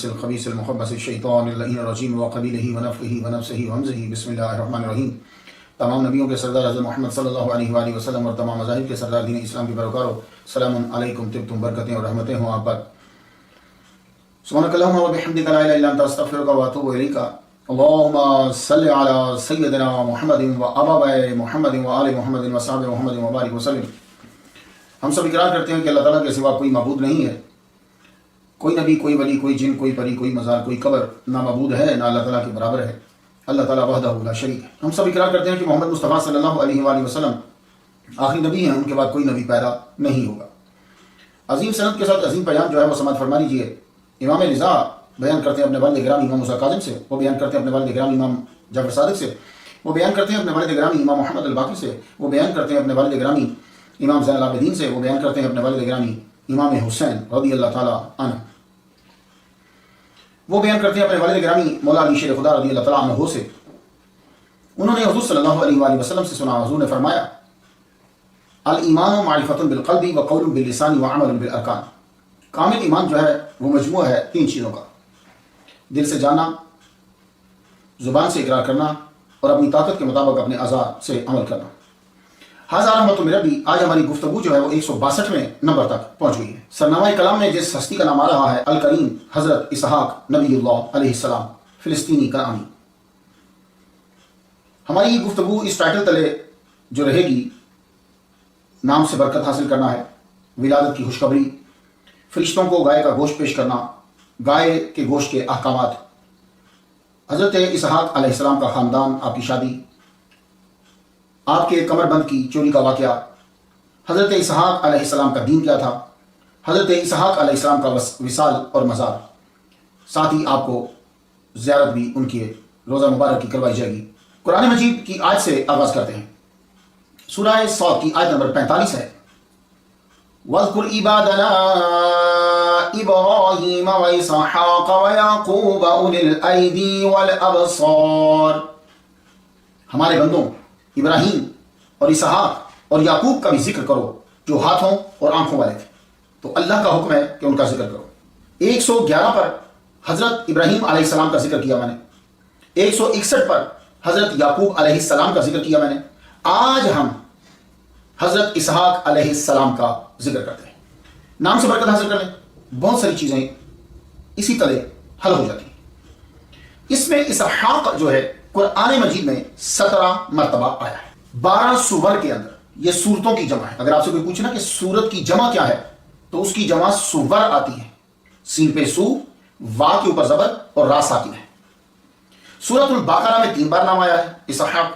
النفس الخبيث المخبث الشیطان اللعین الرجیم وقبیلہ ونفخہ ونفسہ وہمزہ بسم اللہ الرحمن الرحیم۔ تمام نبیوں کے سردار حضرت محمد صلی اللہ علیہ وآلہ وسلم اور تمام مذاہب کے سردار دین اسلام کے پیروکاروں، سلام علیکم، طبتم، برکتیں اور رحمتیں ہوں آپ پر۔ سبحانک اللہم وبحمدک لا الہ الا انت استغفرک واتوب الیک۔ اللہم صل علی سیدنا محمد و ابا محمد و آل محمد و صحابہ محمد وبارک وسلم۔ ہم سب اقرار کرتے ہیں کہ اللہ تعالیٰ کے سوا کوئی معبود نہیں ہے، کوئی نبی، کوئی ولی، کوئی جن، کوئی پری، کوئی مزار، کوئی قبر نہ معبود ہے نہ اللہ تعالیٰ کے برابر ہے۔ اللہ تعالیٰ وحدہ لا شریک ہے۔ ہم سب اقرار کرتے ہیں کہ محمد مصطفیٰ صلی اللہ علیہ وآلہ وسلم آخری نبی ہیں، ان کے بعد کوئی نبی پیدا نہیں ہوگا۔ عظیم سند کے ساتھ عظیم بیان جو ہے وہ سماعت فرما لیجیے۔ امام رضا بیان کرتے ہیں اپنے والد گرامی امام موسیٰ کاظم سے، وہ بیان کرتے ہیں اپنے والد گرامی امام جعفر صادق سے، وہ بیان کرتے ہیں اپنے والد گرامی امام محمد الباقر سے، وہ بیان کرتے ہیں اپنے والد گرامی امام زین العابدین سے، وہ بیان کرتے ہیں اپنے والد گرامی امام حسین رضی اللہ تعالیٰ عنہ، وہ بیان کرتے ہیں اپنے والد گرامی مولا علی شیر خدا رضی اللہ تعالیٰ عنہ سے۔ انہوں نے حضور صلی اللہ علیہ وآلہ وسلم سے سنا، حضور نے فرمایا الایمان معرفۃ بالقلب و قول باللسان و عمل بالارکان۔ کامل ایمان جو ہے وہ مجموعہ ہے تین چیزوں کا: دل سے جاننا، زبان سے اقرار کرنا اور اپنی طاقت کے مطابق اپنے اعضاء سے عمل کرنا۔ ہزار رحمت میرا بھی آج ہماری گفتگو جو ہے وہ 162ویں نمبر تک پہنچ گئی ہے۔ سرنامہ کلام میں جس ہستی کا نام آ رہا ہے الکریم حضرت اسحاق نبی اللہ علیہ السلام، فلسطینی کرامی۔ ہماری یہ گفتگو اس ٹائٹل تلے جو رہے گی، نام سے برکت حاصل کرنا ہے، ولادت کی خوشخبری، فرشتوں کو گائے کا گوشت پیش کرنا، گائے کے گوشت کے احکامات، حضرت اسحاق علیہ السلام کا خاندان، آپ کی شادی، آپ کے کمر بند کی چوری کا واقعہ، حضرت اسحاق علیہ السلام کا دین کیا تھا، حضرت اسحاق علیہ السلام کا وصال اور مزار، ساتھ ہی آپ کو زیارت بھی ان کی روزہ مبارک کی کروائی جائے گی۔ قرآن مجید کی آیت سے آغاز کرتے ہیں۔ سورہ صاد کی آیت نمبر 45 ہے۔ وَاذْكُرْ عِبَادَنَا إِبْرَاهِيمَ وَإِسْحَاقَ وَيَعْقُوبَ أُولِي الْأَيْدِي وَالْأَبْصَارِ۔ ہمارے بندوں ابراہیم اور اسحاق اور یعقوب کا بھی ذکر کرو جو ہاتھوں اور آنکھوں والے تھے۔ تو اللہ کا حکم ہے کہ ان کا ذکر کرو۔ 111 پر حضرت ابراہیم علیہ السلام کا ذکر کیا میں نے، 161 پر حضرت یعقوب علیہ السلام کا ذکر کیا میں نے۔ آج ہم حضرت اسحاق علیہ السلام کا ذکر کرتے ہیں۔ نام سے برکت حاصل کر لیں، بہت ساری چیزیں اسی تلے حل ہو جاتی ہیں۔ اس میں اسحاق جو ہے قرآن مجید میں 17 مرتبہ آیا ہے، 12 سور کے اندر۔ یہ سورتوں کی جمع ہے۔ اگر آپ سے کوئی پوچھنا کہ سورت کی جمع کیا ہے تو اس کی جمع سور آتی ہے، سین پہ سو، وا کے اوپر زبر اور را ساکن ہے۔ سورۃ البقرہ میں 3 بار نام آیا ہے اسحاق،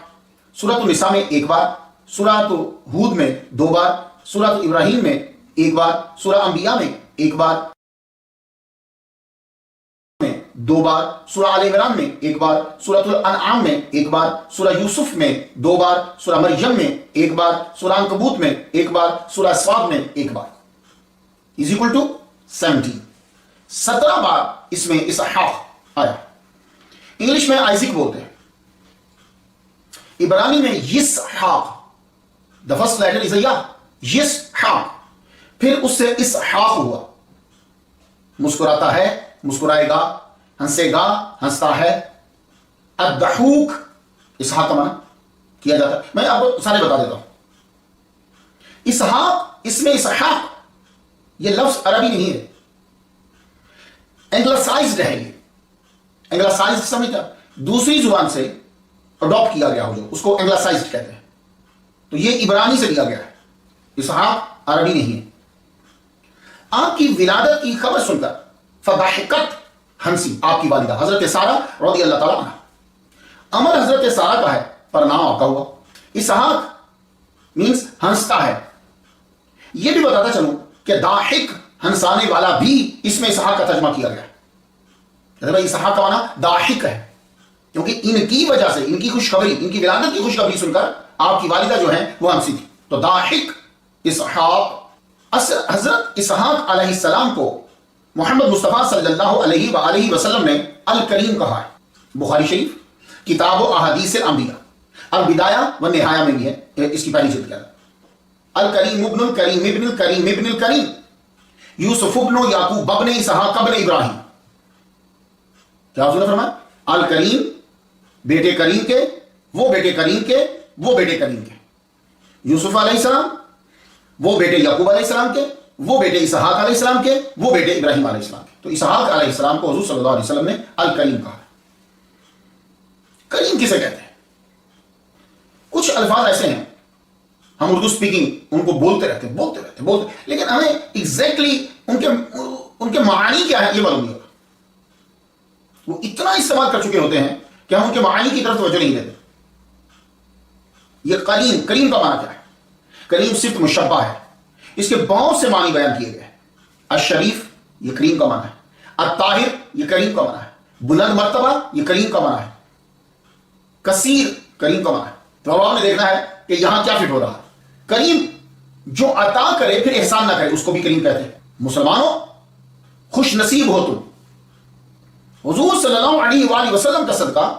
سورۃ النساء میں 1 بار، سورۃ ہود میں 2 بار، سورۃ ابراہیم میں 1 بار، سورہ انبیاء میں 1 بار، 2 بار، سورہ آل عمران میں 1 بار، سورۃ الانعام میں 1 بار، سورہ یوسف میں 2 بار، سورہ مریم میں 1 بار، سورہ عنکبوت میں 1 بار، سورہ صاد میں 1 بار، از اکول ٹو 17۔ 17 بار اس میں اسحاق آیا۔ انگلش میں آئزک بولتے ہیں، عبرانی میں یسحاق، the first letter is a یا، یسحاق، پھر اس سے اسحاق ہوا۔ مسکراتا ہے، مسکرائے گا، ہنسے گا، ہنستا ہے۔ الضحوک اسحاق کا معنی کیا جاتا ہے۔ میں آپ کو سارے بتا دیتا ہوں۔ اسحاق، اس میں اسحاق یہ لفظ عربی نہیں ہے، انگلسائزڈ ہے۔ یہ انگلسائزڈ سمجھتا، دوسری زبان سے اڈاپٹ کیا گیا ہو جو، اس کو انگلسائزڈ کہتے ہیں۔ تو یہ عبرانی سے لیا گیا ہے، اسحاق عربی نہیں ہے۔ آپ کی ولادت کی خبر سن کر فضحکت، ہنسی آپ کی والدہ حضرت سارہ رضی اللہ تعالیٰ عنہ۔ امر حضرت سارہ کا ہے پر نام آپ کا ہوا۔ اسحاق مینس ہنستا ہے۔ یہ بھی بتاتا چلوں کہ ضاحک، ہنسانے والا بھی اس میں اسحاق کا ترجمہ کیا گیا ہے۔ اسحاق کا معنی ضاحک ہے، کیونکہ ان کی وجہ سے، ان کی خوشخبری، ان کی ولادت کی خوشخبری سن کر آپ کی والدہ جو ہیں وہ ہنسی تھی، تو ضاحک اسحاق۔ حضرت اسحاق علیہ السلام کو محمد مصطفیٰ صلی اللہ علیہ وآلہ وسلم نے الکریم کہا ہے۔ بخاری شریف کتاب و احادیث الانبیاء البدایہ و نہایہ میں بھی ہے، اس کی پہلی جلد کیا ہے، الکریم ابن الکریم ابن الکریم ابن الکریم یوسف ابن یعقوب ابن اسحاق ابن ابراہیم۔ کیا حضور نے فرمایا؟ الکریم، بیٹے کریم کے، وہ بیٹے کریم کے، وہ بیٹے کریم کے، یوسف علیہ السلام، وہ بیٹے یعقوب علیہ السلام کے، وہ بیٹے اسحاق علیہ السلام کے، وہ بیٹے ابراہیم علیہ السلام کے۔ تو اسحاق علیہ السلام کو حضور صلی اللہ علیہ وسلم نے الکریم کہا۔ کریم کسے کہتے ہیں؟ کچھ الفاظ ایسے ہیں ہم اردو سپیکنگ ان کو بولتے رہتے لیکن ہمیں ایگزیکٹلی ان کے معانی کیا ہے یہ معلوم نہیں ہوتا۔ وہ اتنا استعمال کر چکے ہوتے ہیں کہ ہم ان کے معانی کی طرف توجہ نہیں دیتے۔ یہ کریم کا معنی کیا ہے؟ کریم صرف مشبہ ہے، اس کے بہت سے معنی بیان کیے گئے۔ الشریف یہ کریم کا معنی ہے، الطاہر یہ کریم کا معنی ہے، بلند مرتبہ یہ کریم کا معنی ہے، کثیر کریم کا معنی ہے۔ تو اب آپ نے دیکھنا ہے کہ یہاں کیا فٹ ہو رہا ہے۔ کریم جو عطا کرے پھر احسان نہ کرے اس کو بھی کریم کہتے ہیں۔ مسلمانوں خوش نصیب ہو تم، حضور صلی اللہ علیہ وآلہ وسلم کا صدقہ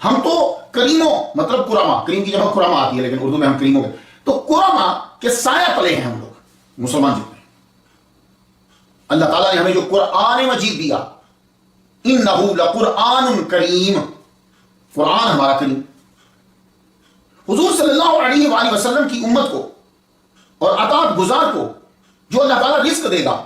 ہم تو کریموں مطلب کرما، کریم کی جمع کرما آتی ہے لیکن اردو میں ہم کریموں کے، تو کرما کے سایہ تلے ہیں ہم لوگ مسلمان جتنے۔ اللہ تعالیٰ نے ہمیں جو قرآن مجید دیا، انہ لقرآن کریم، قرآن ہمارا کریم۔ حضور صلی اللہ علیہ وآلہ وسلم کی امت کو اور اطاعت گزار کو جو اللہ تعالیٰ رزق دے گا،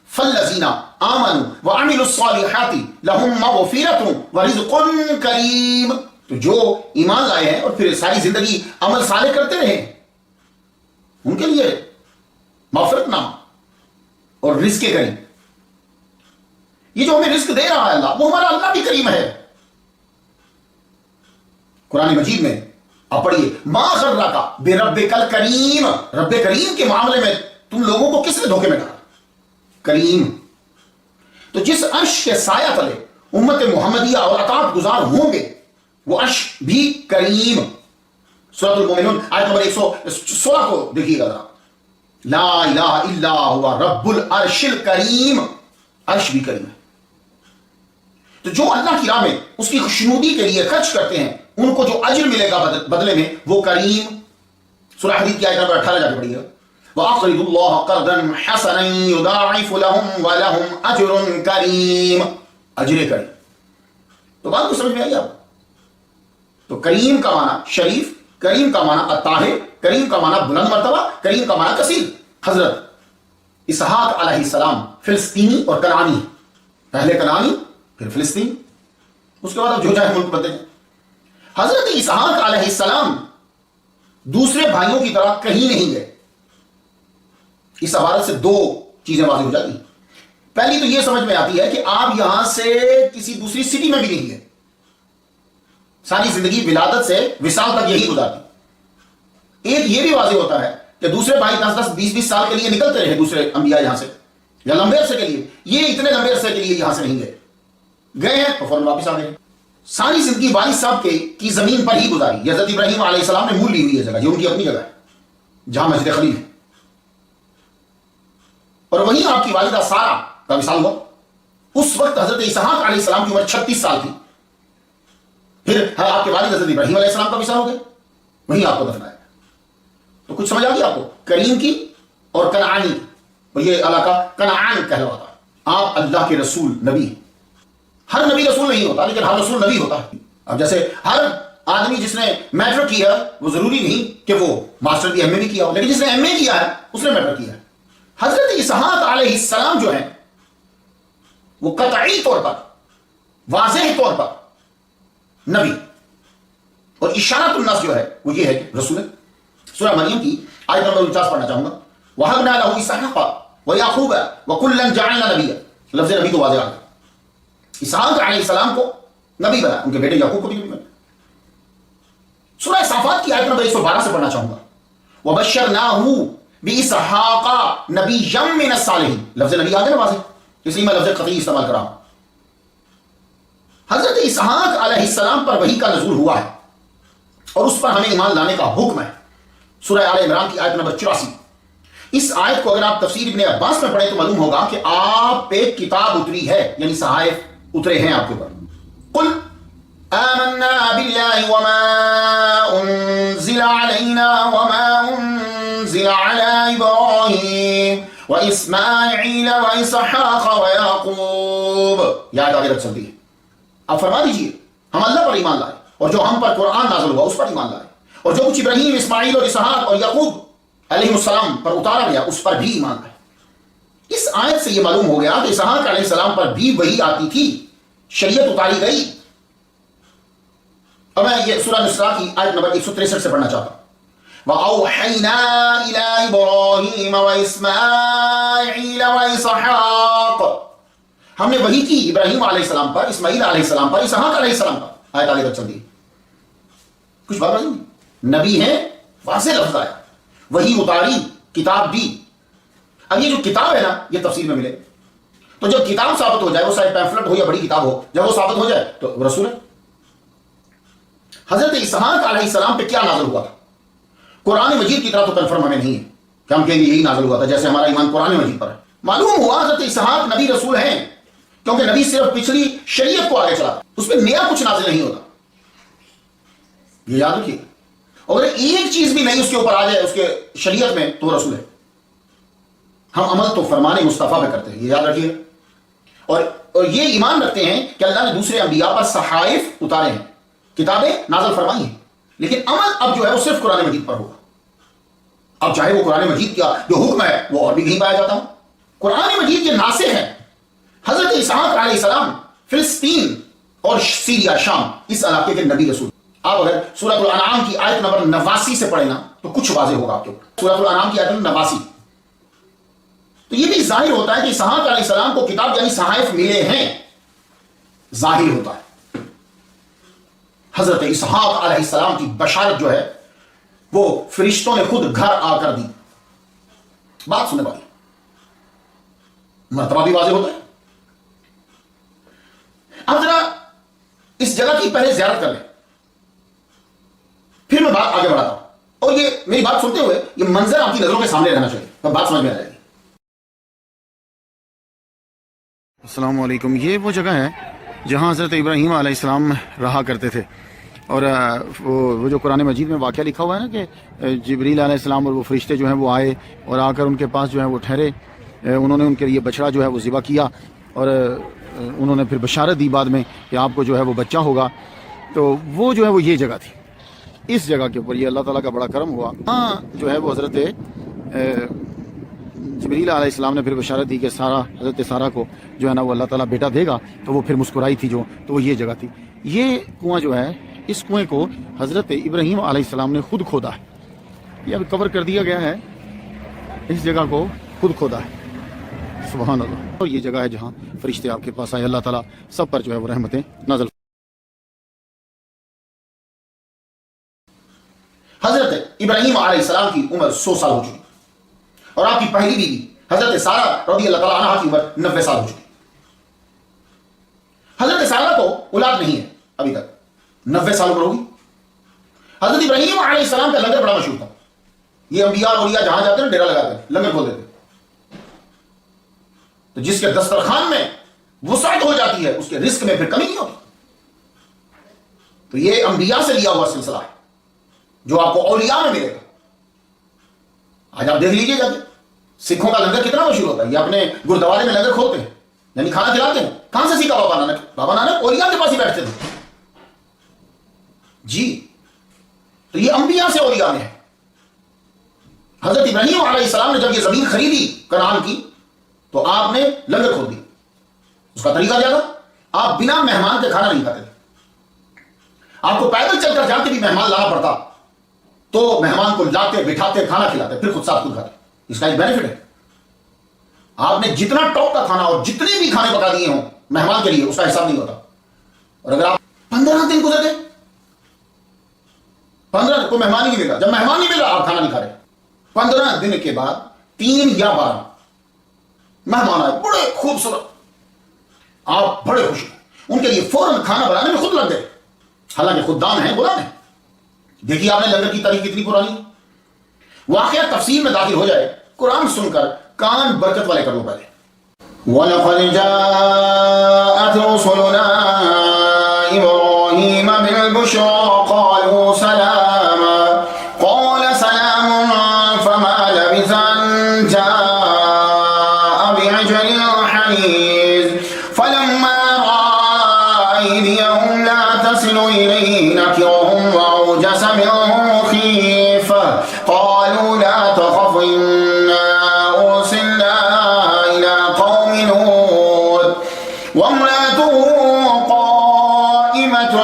فالذین آمنوا وعملوا الصالحات لهم مغفرۃ ورزق کریم، تو جو ایمان لائے ہیں اور پھر ساری زندگی عمل صالح کرتے رہے ان کے لیے مغفرت نام اور رزق کریم۔ یہ جو ہمیں رزق دے رہا ہے اللہ، وہ ہمارا اللہ بھی کریم ہے۔ قرآن مجید میں آپ پڑھیے، ما غرک بربک الکریم، رب کریم کے معاملے میں تم لوگوں کو کس نے دھوکے میں ڈالا؟ کریم۔ تو جس عرش کے سایہ تلے امت محمدیہ اور اطاعت گزار ہوں گے وہ عرش بھی کریم۔ سورۃ المومنون آیت نمبر 116 کو دیکھیے گا ذرا، لا الہ الا ہوا رب العرش الکریم، عرش بھی کریم ہے۔ تو جو اللہ کی راہ میں اس کی خوشنودی کے لیے خرچ کرتے ہیں ان کو جو اجر ملے گا بدلے میں وہ کریم۔ سورہ حدید کی آیت نمبر 18 جا کے پڑھیے گا، وَأَقْرِضُوا اللَّهَ قَرْضًا حَسَنًا يُضَاعِفُ لَهُمْ وَلَهُمْ أَجْرٌ كَرِيمٌ، اجر کریم۔ تو بات کو سمجھ میں آئی آپ؟ تو کریم کا معنی شریف، کریم کا معنی الطاہر، کریم کا معنی بلند مرتبہ، کریم کا معنی کثیر۔ حضرت اسحاق علیہ السلام فلسطینی اور کنعانی، پہلے کنعانی پھر فلسطین، اس کے بعد اب جو چاہے ملک بدلے جائیں۔ حضرت اسحاق علیہ السلام دوسرے بھائیوں کی طرح کہیں نہیں گئے۔ اس عبارت سے دو چیزیں واضح ہو جاتی ہیں۔ پہلی تو یہ سمجھ میں آتی ہے کہ آپ یہاں سے کسی دوسری سٹی میں بھی نہیں گئے، ساری زندگی ولادت سے وصال تک یہی گزارتی۔ ایک یہ بھی واضح ہوتا ہے کہ دوسرے بھائی 10-10 20-20 سال کے لیے نکلتے رہے دوسرے انبیاء یہاں سے، یا لمبے عرصے کے لیے، یہ اتنے لمبے عرصے کے لیے یہاں سے نہیں گئے ہیں تو فوراً واپس آ گئے۔ ساری زندگی والد صاحب کی زمین پر ہی گزاری۔ حضرت ابراہیم علیہ السلام نے مول لی ہوئی ہے جگہ، یہ ان کی اپنی جگہ ہے جہاں مسجد خلیل ہے، اور وہیں آپ کی والدہ سارہ کا وصال ہوا۔ اس وقت حضرت اسحاق علیہ السلام کی عمر 36 سال تھی۔ پھر آپ کے والد حضرت ابراہیم علیہ السلام کا وصال ہو گئے، وہیں آپ کو دفنایا۔ تو کچھ سمجھ آ گئی آپ کو؟ کریم کی اور کنعانی کی، اور یہ علاقہ کنعان کہلواتا ہے۔ آپ اللہ کے رسول نبی ہیں۔ ہر نبی رسول نہیں ہوتا لیکن ہر رسول نبی ہوتا ہے۔ اب جیسے ہر آدمی جس نے میٹرک کیا وہ ضروری نہیں کہ وہ ماسٹر بھی ایم اے بھی کیا ہو، لیکن جس نے ایم اے کیا ہے اس نے میٹرک کیا ہے۔ حضرت اسحاق علیہ السلام جو ہیں وہ قطعی طور پر، واضح طور پر نبی، اور اشارت الناس جو ہے وہ یہ ہے کہ رسول ہے۔ سورہ مریم کی آیت نمبر 49 پڑھنا چاہوں گا، وَهَبْنَا لَهُ إِسْحَاقَ وَيَعْقُوبَ وَكُلًّا جَعَلْنَا نَبِيًّا، لفظ نبی تو واضح آ گیا۔ اسحاق علیہ السلام کو نبی بنا، ان کے بیٹے یعقوب کو بھی نبی بنا۔ سورہ صافات کی آیت نمبر 112 سے پڑھنا چاہوں گا، وَبَشَّرْنَاهُ بِإِسْحَاقَ نَبِيًّا مِّنَ الصَّالِحِينَ، لفظ نبی آ گیا نا واضح، اس لیے میں لفظ قطعی استعمال کر رہا ہوں۔ حضرت اسحاق علیہ السلام پر وحی کا نزول ہوا ہے اور اس پر ہمیں ایمان لانے کا حکم ہے۔ سورہ آل عمران کی آیت نمبر 84، اس آیت کو اگر آپ تفسیر ابن عباس میں پڑھیں تو معلوم ہوگا کہ آپ پہ کتاب اتری ہے، یعنی صحائف اترے ہیں آپ کے اوپر۔ قل آمنا باللہ وما انزل علینا وما انزل علی ابراہیم واسماعیل واسحاق ویعقوب، یہ آیت آگے رکھ چلتی ہے۔ آپ فرما دیجئے ہم اللہ پر ایمان لائے اور جو ہم پر قرآن نازل ہوا اس پر ایمان لائے اور جو کچھ ابراہیم اسماعیل اور اسحاق اور یعقوب علیہ السلام پر اتارا گیا اس پر بھی ایمان لائے۔ اس آیت سے یہ معلوم ہو گیا کہ اسحاق علیہ السلام پر بھی وہی آتی تھی، شریعت اتاری گئی۔ اب میں یہ سورہ نساء کی آیت نمبر 163 سے پڑھنا چاہتا ہوں۔ وَأَوْحَيْنَا إِلَىٰ إِبْرَاهِيمَ وَإِسْمَاعِيلَ وَإِسْحَاقَ، ہم نے وحی کی ابراہیم علیہ السلام پر، اسماعیل علیہ السلام پر، اسحاق علیہ السلام پر۔ آیت آگے تک چل دی، کچھ بات نہیں، نبی ہیں، واضح لفظ آیا، وحی اتاری، کتاب دی۔ اب یہ جو کتاب ہے نا یہ تفسیر میں ملے، تو جب کتاب ثابت ہو جائے، وہ سائے پیمفلٹ ہو یا بڑی کتاب ہو، جب وہ ثابت ہو جائے تو وہ رسول ہے۔ حضرت اسحاق علیہ السلام پہ کیا نازل ہوا تھا؟ قرآن مجید کی طرح تو کنفرم ہمیں نہیں ہے کہ ہم کہیں گے یہی نازل ہوا تھا، جیسے ہمارا ایمان قرآن مجید پر ہے۔ معلوم ہوا حضرت اسحاق نبی رسول ہیں، کیونکہ نبی صرف پچھلی شریعت کو آگے چلا، اس پہ نیا کچھ نازل نہیں ہوتا، یہ یاد رکھیے۔ اگر ایک چیز بھی نہیں اس کے اوپر آ جائے اس کے شریعت میں تو رسول ہے۔ ہم عمل تو فرمان مصطفیٰ پہ کرتے ہیں، یہ یاد رکھیے، اور یہ ایمان رکھتے ہیں کہ اللہ نے دوسرے انبیاء پر صحائف اتارے ہیں، کتابیں نازل فرمائی ہیں، لیکن عمل اب جو ہے وہ صرف قرآن مجید پر ہوگا۔ اب چاہے وہ قرآن مجید کا جو حکم ہے وہ اور بھی کہیں پایا جاتا ہوں، قرآن مجید کے ناسخ ہے۔ حضرت اسحاق علیہ السلام فلسطین اور سیریا شام اس علاقے کے نبی رسول۔ آپ اگر سورۃ الانعام کی آیت نمبر 89 سے پڑھیں نا تو کچھ واضح ہوگا آپ کے اوپر۔ سورۃ الانعام کی آیت نمبر 89، تو یہ بھی ظاہر ہوتا ہے کہ اسحاق علیہ السلام کو کتاب یعنی صحائف ملے ہیں، ظاہر ہوتا ہے۔ حضرت اسحاق علیہ السلام کی بشارت جو ہے وہ فرشتوں نے خود گھر آ کر دی۔ بات سننے والی مرتبہ بھی واضح ہوتا ہے۔ اب ذرا اس جگہ کی پہلے زیارت کر لیں، پھر میں بات آگے بڑھاتا ہوں، اور یہ میری بات سنتے ہوئے یہ منظر آپ کی نظروں کے سامنے رہنا چاہیے، تو بات سمجھ میں آ جائے گی۔ السلام علیکم، یہ وہ جگہ ہے جہاں حضرت ابراہیم علیہ السلام رہا کرتے تھے، اور وہ جو قرآن مجید میں واقعہ لکھا ہوا ہے نا کہ جبریل علیہ السلام اور وہ فرشتے جو ہیں وہ آئے اور آ کر ان کے پاس جو ہے وہ ٹھہرے، انہوں نے ان کے لیے بچڑا جو ہے وہ ذبح کیا، اور انہوں نے پھر بشارت دی بعد میں کہ آپ کو جو ہے وہ بچہ ہوگا۔ تو وہ جو ہے وہ یہ جگہ تھی، اس جگہ کے اوپر یہ اللہ تعالیٰ کا بڑا کرم ہوا۔ ہاں جو ہے وہ حضرت جبریل علیہ السلام نے پھر بشارت دی کہ حضرت سارہ کو جو ہے نا وہ اللہ تعالیٰ بیٹا دے گا، تو وہ پھر مسکرائی تھی جو، تو وہ یہ جگہ تھی۔ یہ کنواں جو ہے، اس کنویں کو حضرت ابراہیم علیہ السلام نے خود کھودا ہے، یہ اب کور کر دیا گیا ہے، اس جگہ کو خود کھودا ہے، سبحان اللہ۔ اور یہ جگہ ہے جہاں فرشتے آپ کے پاس آئے، اللہ تعالیٰ سب پر جو ہے وہ رحمتیں نازل۔ حضرت ابراہیم علیہ السلام کی عمر 100 سال ہو چکی، اور آپ کی پہلی بیوی حضرت سارہ رضی اللہ تعالیٰ عنہا کی عمر 90 سال ہو چکی۔ حضرت سارہ کو اولاد نہیں ہے ابھی تک، 90 سال عمر ہوگی۔ حضرت ابراہیم علیہ السلام کا لنگر بڑا مشہور تھا، یہ انبیاء اور اولیاء جہاں جاتے ہیں ڈیرا لگاتے ہیں، لنگر کھول دیتے ہیں، تو جس کے دسترخوان میں وسعت ہو جاتی ہے اس کے رزق میں پھر کمی نہیں ہوتی۔ تو یہ انبیاء سے لیا ہوا سلسلہ ہے جو آپ کو اولیاء میں ملے گا۔ آج آپ دیکھ لیجئے جاتے سکھوں کا لنگر کتنا مشہور ہوتا ہے، یہ اپنے گردوارے میں لنگر کھولتے ہیں، یعنی کھانا کھلاتے ہیں۔ کہاں سے سیکھا بابا نانک؟ بابا نانک اولیاء کے پاس ہی بیٹھتے تھے جی، تو یہ انبیاء سے اولیاء میں ہے۔ حضرت ابراہیم علیہ السلام نے جب یہ زمین خریدی کنعان کی تو آپ نے لنگر کھول دی۔ اس کا طریقہ کیا تھا؟ آپ بنا مہمان کے کھانا نہیں کھاتے تھے، آپ کو پیدل چل کر جاتے بھی مہمان لانا پڑتا تو مہمان کو لاتے بٹھاتے کھانا کھلاتے، پھر خود ساتھ خود کھاتے۔ اس کا ایک بینیفٹ ہے، آپ نے جتنا ٹاپ کا کھانا اور جتنے بھی کھانے پکا دیے ہوں مہمان کے لیے اس کا حساب نہیں ہوتا۔ اور اگر آپ 15 دن گزر گئے، 15 کو مہمان ہی نہیں ملا، جب مہمان نہیں ملا آپ کھانا نہیں کھا رہے، 15 دن کے بعد 3 یا 12 مہمان آئے بڑے خوبصورت، آپ بڑے خوش ہیں، ان کے لیے فوراً کھانا بنانے میں خود لگ گئے، حالانکہ خدام ہیں غلام ہیں۔ دیکھیے آپ نے لنگر کی تاریخ کتنی پرانی ہے۔ واقعہ تفصیل میں داخل ہو جائے، قرآن سن کر کان برکت والے کر لو پہلے۔ وَلَقَدْ جَاءَتْ رُسُلُنَا إِبْرَاهِيمَ بِالْبُشْرَىٰ قَالُوا سَلَامًا قَالَ سَلَامٌ فَمَا لَبِثَ أَن جَاءَ بِعِجْلٍ حَنِيذٍ فَلَمَّا رَأَىٰ أَيْدِيَهُمْ وامرأته قائمة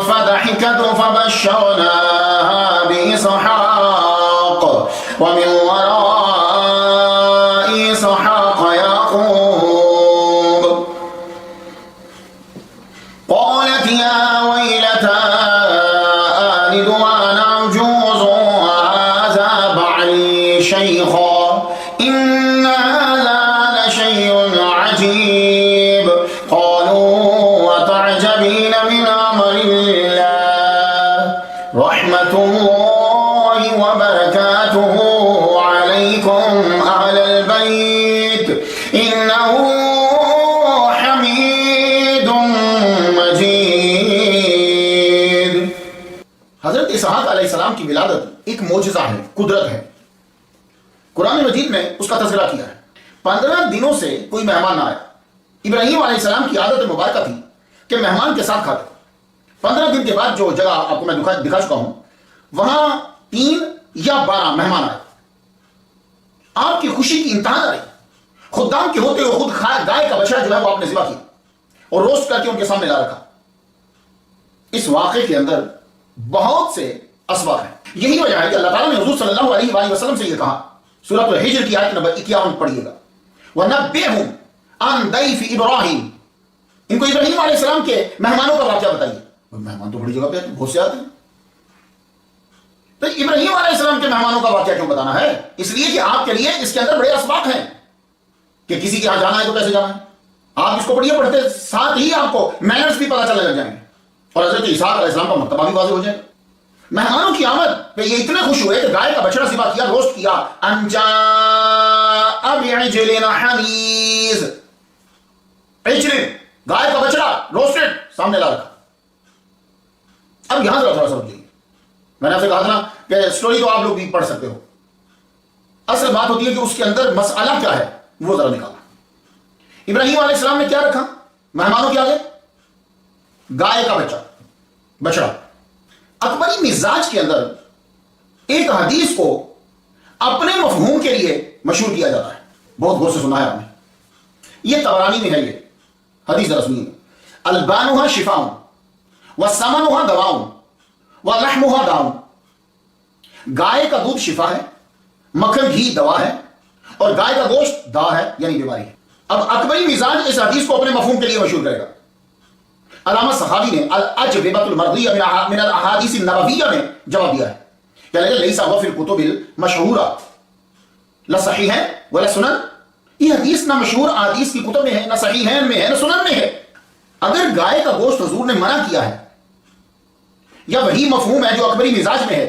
فضحكت فبشرناها بإسحاق ومن وراء إسحاق يعقوب قالت يا ويلتى آلد وأنا عجوز وهذا بعلي شيخا إن هذا لشيء عجيب قالوا وتعجبين من أمر الله رحمة الله وبركاته عليكم أهل البيت إنه حميد مجيد. حضرت اسحاق علیہ السلام کی ولادت ایک معجزہ ہے، قدرت ہے. قرآن مجید میں اس کا تذکرہ کیا ہے. 15 دنوں سے کوئی مہمان نہ آیا. ابراہیم علیہ السلام کی عادت مبارکہ تھی کہ مہمان کے ساتھ کھاتے. 15 دن کے بعد جو جگہ آپ کو میں دکھا چکا ہوں وہاں 3 یا 12 مہمان آئے. آپ کی خوشی کی انتہا نہ رہی. خدام کے ہوتے ہوئے خود گائے کا بچڑا جو ہے وہ آپ نے ذبح کیا اور روسٹ کر کے ان کے سامنے لا رکھا. اس واقعے کے اندر بہت سے اسباب ہیں. یہی وجہ ہے کہ اللہ تعالیٰ نے حضور صلی اللہ علیہ وآلہ وسلم سے یہ کہا. سورۃ الحجر کی آیت نمبر 51 پڑھیے گا. وَنَبِّئْهُمْ عَنْ ضَيْفِ إِبْرَاهِيمَ. ان کو ابراہیم علیہ السلام کے مہمانوں کا واقعہ بتائیے. مہمان تو بڑی جگہ پہ بہت سے آتے ہیں. تو ابراہیم علیہ السلام کے مہمانوں کا واقعہ کیوں بتانا ہے؟ اس لیے کہ آپ کے لیے اس کے اندر بڑے اسباق ہیں کہ کسی کے یہاں جانا ہے تو کیسے جانا ہے. آپ اس کو پڑھیے، پڑھتے ساتھ ہی آپ کو مینرز بھی پتہ چلنے لگ جائیں گے اور حضرت اسحاق علیہ السلام کا مرتبہ بھی واضح ہو جائے. مہمانوں کی آمد پہ یہ اتنے خوش ہوئے کہ گائے کا بچڑا ذبح کیا، روسٹ کیا. انجاء بعجل حنیذ. عجل، گائے کا بچڑا روسٹڈ سامنے لا رکھا. اب یہاں ذرا تھوڑا سا رک جائیے. میں نے آپ سے کہا تھا نا کہ اسٹوری تو آپ لوگ بھی پڑھ سکتے ہو. اصل بات ہوتی ہے کہ اس کے اندر مسئلہ کیا ہے وہ ذرا نکالا. ابراہیم علیہ السلام نے کیا رکھا مہمانوں کے آگے؟ گائے کا بچڑا. اکبری مزاج کے اندر ایک حدیث کو اپنے مفہوم کے لیے مشہور کیا جاتا ہے. بہت غور سے سنا ہے آپ نے. یہ طبرانی میں ہے. یہ حدیث رسمی البانها شفاء وثمنها دواء ولحمها داء. گائے کا دودھ شفا ہے، مکھن گھی دوا ہے اور گائے کا گوشت دا ہے یعنی بیماری ہے. اب اکبری مزاج اس حدیث کو اپنے مفہوم کے لیے مشہور کرے گا. علامہ صحابی نے الاجوبۃ المرضیہ من الاحادیث النبویہ میں جواب دیا ہے کہ لیس هو فی الکتب المشہورہ لا صحیح ہے ولا سنن. یہ حدیث نہ مشہور احادیث کی کتب میں ہے، نہ صحیحین میں ہے، نہ سنن میں ہے. اگر گائے کا گوشت حضور نے منع کیا ہے یا وہی مفہوم ہے جو اکبری مزاج میں ہے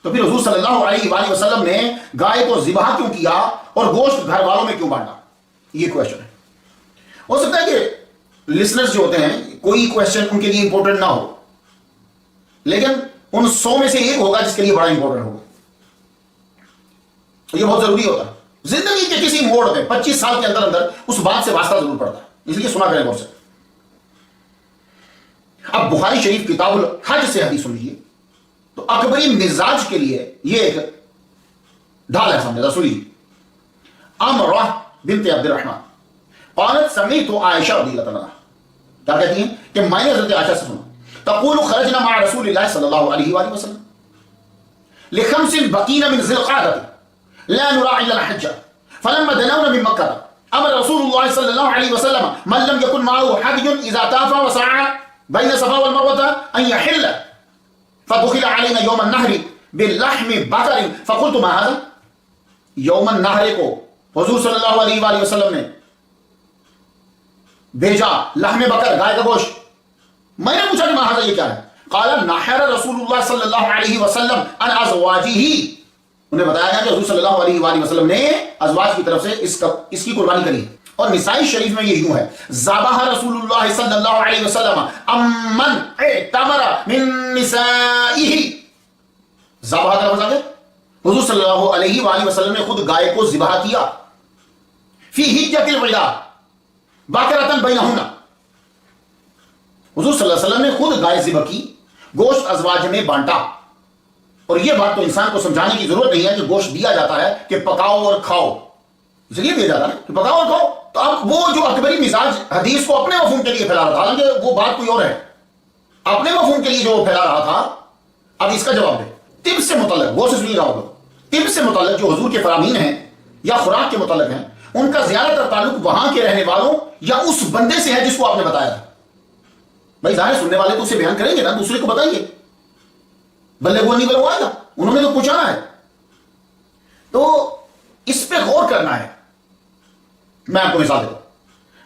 تو پھر حضور صلی اللہ علیہ وآلہ وسلم نے گائے کو ذبح کیوں کیا اور گوشت گھر والوں میں کیوں بانٹا؟ یہ کویشچن ہے. ہو سکتا ہے کہ لسنرز جو ہوتے ہیں کوئی کویشچن ان کے لیے امپورٹنٹ نہ ہو لیکن ان 100 میں سے ایک ہوگا جس کے لیے بڑا امپورٹنٹ ہوگا. یہ بہت ضروری ہوتا ہے. زندگی کے کسی موڑ میں 25 سال کے اندر اس بات سے واسطہ ضرور پڑتا ہے. اس لیے سنا کریں غور سے. اب بخاری شریف کتاب الحج سے حدیث سن لیجیے تو اکبری مزاج کے لیے یہ ایک ڈھال ہے سامنے. رسول عمرہ بنت عبد الرحمن قالت سمعت عائشہ رضی اللہ عنہا کیا کہتی ہیں کہ میں نے حضرت عائشہ سے سنا تقول خرجنا مع رسول اللہ صلی اللہ علیہ وآلہ وسلم لخمس بقین من ذی القعدہ لا نراعی الا الحج فلما دنونا من مکہ امر رسول اللہ صلی اللہ علیہ وسلم من لم يكن معه حدی اذا طاف وسعى بین صفا والمروہ ان يحل فدخل علینا یوم النہر باللحم بقر فقلت ما هذا. یوم النہر کو حضور صلی اللہ علیہ وآلہ وسلم نے بھیجا لحم بکر، گائے کا گوشت. میں نے پوچھا کہ ما هذا یہ کیا ہے؟ قال نحر رسول اللہ صلی اللہ علیہ وسلم عن ازواجہ. انہیں بتایا گیا کہ حضور صلی اللہ علیہ وآلہ وسلم نے ازواج کی طرف سے اس کی قربانی کری. اور نسائی شریف میں یہ یوں ہے ذبح رسول اللہ صلی اللہ علیہ وسلم امن اعتمر من نسائہ. ذبح کا لفظ آگے حضور صلی اللہ علیہ وآلہ وسلم نے خود گائے کو ذبح کیا فی حجۃ الوداع باقرۃ بینہن. حضور صلی اللہ علیہ وسلم نے خود گائے ذبح کی، گوشت ازواج میں بانٹا. اور یہ بات تو انسان کو سمجھانے کی ضرورت نہیں ہے کہ گوشت دیا جاتا ہے کہ پکاؤ اور کھاؤ. اس لیے دیا جاتا ہے کہ پکاؤ اور کھاؤ. تو اب وہ جو اکبری مزاج حدیث کو اپنے مفہوم کے لیے پھیلا رہا تھا، حالانکہ وہ بات کوئی اور ہے، اپنے مفہوم کے لیے جو وہ پھیلا رہا تھا، اب اس کا جواب دے۔ طب سے متعلق وہ سے سنی رہا ہوگا، طب سے متعلق جو حضور کے فرامین ہیں یا خوراک کے متعلق ہیں، ان کا زیادہ تر تعلق وہاں کے رہنے والوں یا اس بندے سے ہے جس کو آپ نے بتایا تھا۔ بھائی ظاہر سننے والے تو اسے بیان کریں گے نا، دوسرے کو بتائیں گے، بلے وہ نہیں بلوائے گا، انہوں نے تو پوچھانا ہے۔ تو اس پہ غور کرنا ہے۔ میں آپ کو مثال دیتا ہوں،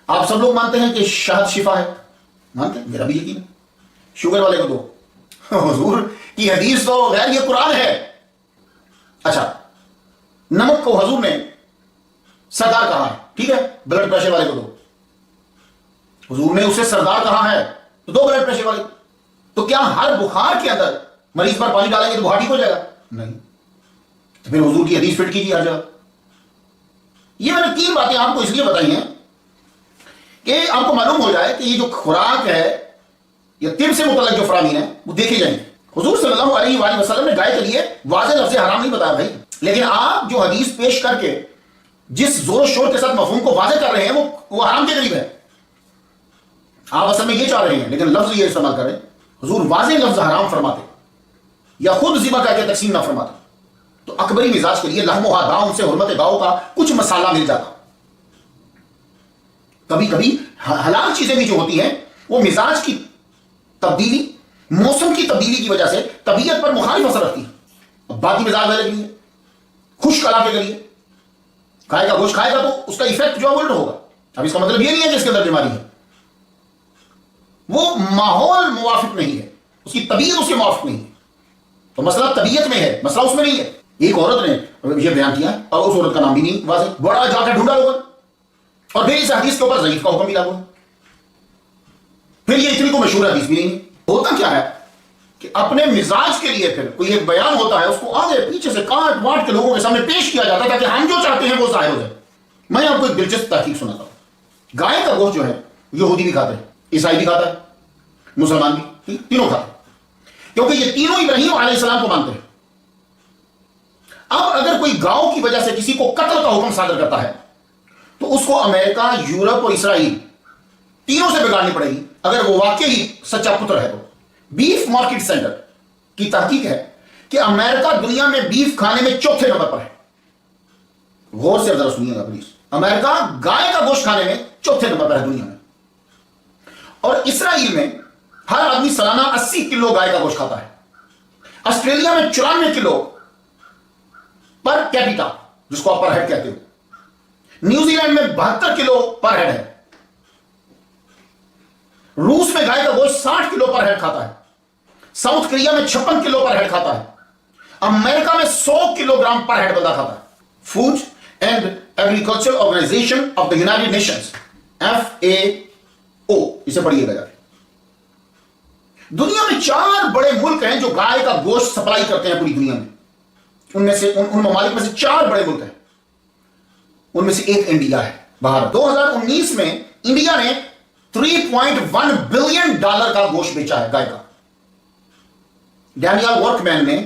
آپ سب لوگ مانتے ہیں کہ شہد شفا ہے، مانتے ہیں؟ میرا بھی یقین ہے۔ شوگر والے کو دو، حضور کی حدیث تو غیر، یہ قرآن ہے۔ اچھا، نمک کو حضور نے سردار کہا ہے، ٹھیک ہے، بلڈ پریشر والے کو دو، حضور نے اسے سردار کہا ہے تو دو بلڈ پریشر والے کو۔ تو کیا ہر بخار کے اندر مریض پر پانی ڈالیں گے تو بخار ٹھیک ہو جائے گا؟ نہیں۔ تو پھر حضور کی حدیث فٹ کیجیے ہر جگہ۔ یہ میں نے 3 باتیں آپ کو اس لیے بتائی ہیں کہ آپ کو معلوم ہو جائے کہ یہ جو خوراک ہے یا طب سے متعلق جو فرامین ہے وہ دیکھے جائیں گے۔ حضور صلی اللہ علیہ وآلہ وسلم نے گائے کے لیے واضح لفظ حرام نہیں بتایا بھائی، لیکن آپ جو حدیث پیش کر کے جس زور و شور کے ساتھ مفہوم کو واضح کر رہے ہیں وہ حرام کے قریب ہے۔ آپ اصل میں یہ چاہ رہے ہیں لیکن لفظ یہ استعمال کر رہے ہیں۔ حضور واضح لفظ حرام فرماتے یا خود ذبح کر کے تقسیم نہ فرماتے، تو اکبری مزاج کے لیے لحم و داؤں سے حرمت گاؤں کا کچھ مسالہ مل جاتا۔ کبھی کبھی حلال چیزیں بھی جو ہوتی ہیں وہ مزاج کی تبدیلی، موسم کی تبدیلی کی وجہ سے طبیعت پر مخالف اثر رکھتی ہے۔ اب باقی مزاج والے کے لیے، خشک علاقے کے لیے گائے کا گوشت کھائے گا تو اس کا ایفیکٹ جو ہے الٹ ہوگا۔ اب اس کا مطلب یہ نہیں ہے کہ اس کے اندر بیماری ہے، وہ ماحول موافق نہیں ہے، اس کی طبیعت اس کے موافق نہیں ہے۔ تو مسئلہ طبیعت میں ہے، مسئلہ اس میں نہیں ہے۔ ایک عورت نے یہ بیان کیا اور اس عورت کا نام بھی نہیں واضح، بڑا جا کے ڈھونڈا لوگوں، اور پھر اس حدیث کے اوپر ضعیف کا حکم بھی لاگو ہے۔ پھر یہ اتنی کو مشہور حدیث بھی نہیں ہے۔ ہوتا کیا ہے کہ اپنے مزاج کے لیے پھر کوئی ایک بیان ہوتا ہے، اس کو آگے پیچھے سے کاٹ واٹ کے لوگوں کے سامنے پیش کیا جاتا ہے تاکہ ہم جو چاہتے ہیں وہ ظاہر ہو جائے۔ میں آپ کو ایک دلچسپ تحقیق سناتا ہوں۔ گائے کا گوشت جو ہے یہودی بھی کھاتے ہیں، عیسائی بھی کھاتا ہے، مسلمان بھی، تینوں کھاتے ہیں، کیونکہ یہ تینوں ابراہیم علیہ السلام کو مانتے ہیں۔ اب اگر کوئی گاؤں کی وجہ سے کسی کو قتل کا حکم صادر کرتا ہے تو اس کو امریکہ، یورپ اور اسرائیل تینوں سے بگاڑنی پڑے گی اگر وہ واقعی سچا پتر ہے تو۔ بیف مارکیٹ سینٹر کی تحقیق ہے کہ امریکہ دنیا میں بیف کھانے میں 4تھے نمبر پر ہے۔ غور سے ذرا سنیے گا پلیز، امریکہ گائے کا گوشت کھانے میں 4تھے نمبر پر ہے دنیا میں، اور اسرائیل میں ہر آدمی سالانہ 80 کلو گائے کا گوشت کھاتا ہے۔ آسٹریلیا میں 94 کلو پر کیپیٹا، جس کو آپ پر ہیڈ کہتے ہو۔ نیوزی لینڈ میں 72 کلو پر ہیڈ ہے۔ روس میں گائے کا گوشت 60 کلو پر ہیڈ کھاتا ہے۔ ساؤتھ کوریا میں 56 کلو پر ہیڈ کھاتا ہے۔ امریکہ میں 100 کلو گرام پر ہیڈ بندہ کھاتا ہے۔ Food and Agriculture Organization of the United Nations, FAO، اسے پڑھیے گا۔ دنیا میں 4 بڑے ملک ہیں جو گائے کا گوشت سپلائی کرتے ہیں پوری دنیا میں۔ ان میں سے ان ممالک میں سے 4 بڑے ملک ہیں، ان میں سے ایک انڈیا ہے، بھارت۔ 2019 میں انڈیا نے $3.1 بلین کا گوشت بیچا ہے گائے کا۔ ڈینیل ورک مین نے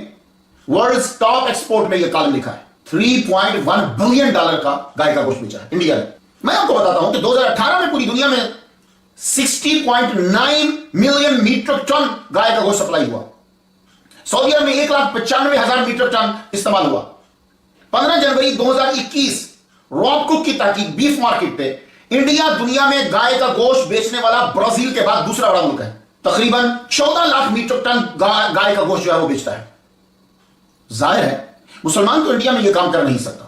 ورلڈ ٹاپ ایکسپورٹ میں یہ کالم لکھا ہے، $3.1 بلین کا گائے کا گوشت بیچا ہے انڈیا نے۔ میں آپ کو بتاتا ہوں کہ 2018 میں پوری دنیا میں 60.9 ملین میٹرک ٹن گائے کا گوشت سپلائی ہوا۔ سعودی عرب میں 1,95,000 میٹرک ٹن استعمال ہوا۔ 15 جنوری 2021 راب کک کی تحقیق بیف مارکیٹ پہ انڈیا دنیا میں گائے کا گوشت بیچنے والا برازیل کے بعد دوسرا بڑا ملک ہے۔ تقریباً 14 لاکھ میٹرک ٹن گائے کا گوشت جو ہے وہ بیچتا ہے۔ ظاہر ہے مسلمان تو انڈیا میں یہ کام کر نہیں سکتا،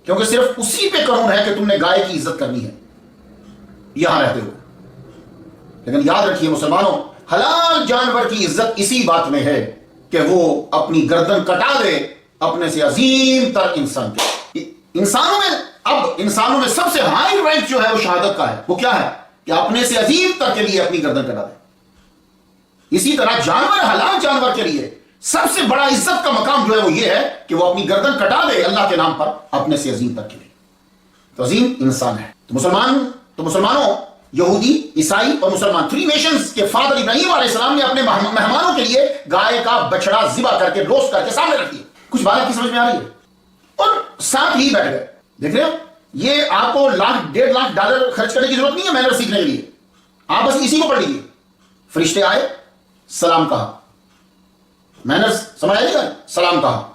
کیونکہ صرف اسی پہ قانون ہے کہ تم نے گائے کی عزت کرنی ہے یہاں رہتے ہو۔ لیکن یاد رکھیے مسلمانوں، حلال جانور کی عزت اسی بات میں ہے کہ وہ اپنی گردن کٹا دے اپنے سے عظیم تر انسان کے۔ انسانوں میں سب سے ہائی رینک جو ہے وہ شہادت کا ہے۔ وہ کیا ہے؟ کہ اپنے سے عظیم تر کے لیے اپنی گردن کٹا دے۔ اسی طرح جانور، حلال جانور کے لیے سب سے بڑا عزت کا مقام جو ہے وہ یہ ہے کہ وہ اپنی گردن کٹا دے اللہ کے نام پر اپنے سے عظیم تر کے لیے۔ تو عظیم انسان ہے۔ تو مسلمانوں، یہودی، عیسائی اور مسلمان، 3 نیشنز کے فادر ابراہیم علیہ السلام نے اپنے مہمانوں کے لیے گائے کا بچڑا ذبح کر کے روسٹ کر کے سامنے رکھ دیا۔ کچھ بات کی سمجھ میں آ رہی ہے؟ اور ساتھ ہی بیٹھ گئے دیکھ رہے ہیں یہ آپ کو $1.5 خرچ کرنے کی ضرورت نہیں ہے مینر سیکھنے کے لیے. آپ بس اسی کو پڑھ لیجیے. فرشتے آئے, سلام کہا, مینرز سمجھ آئے گا, سلام کہا,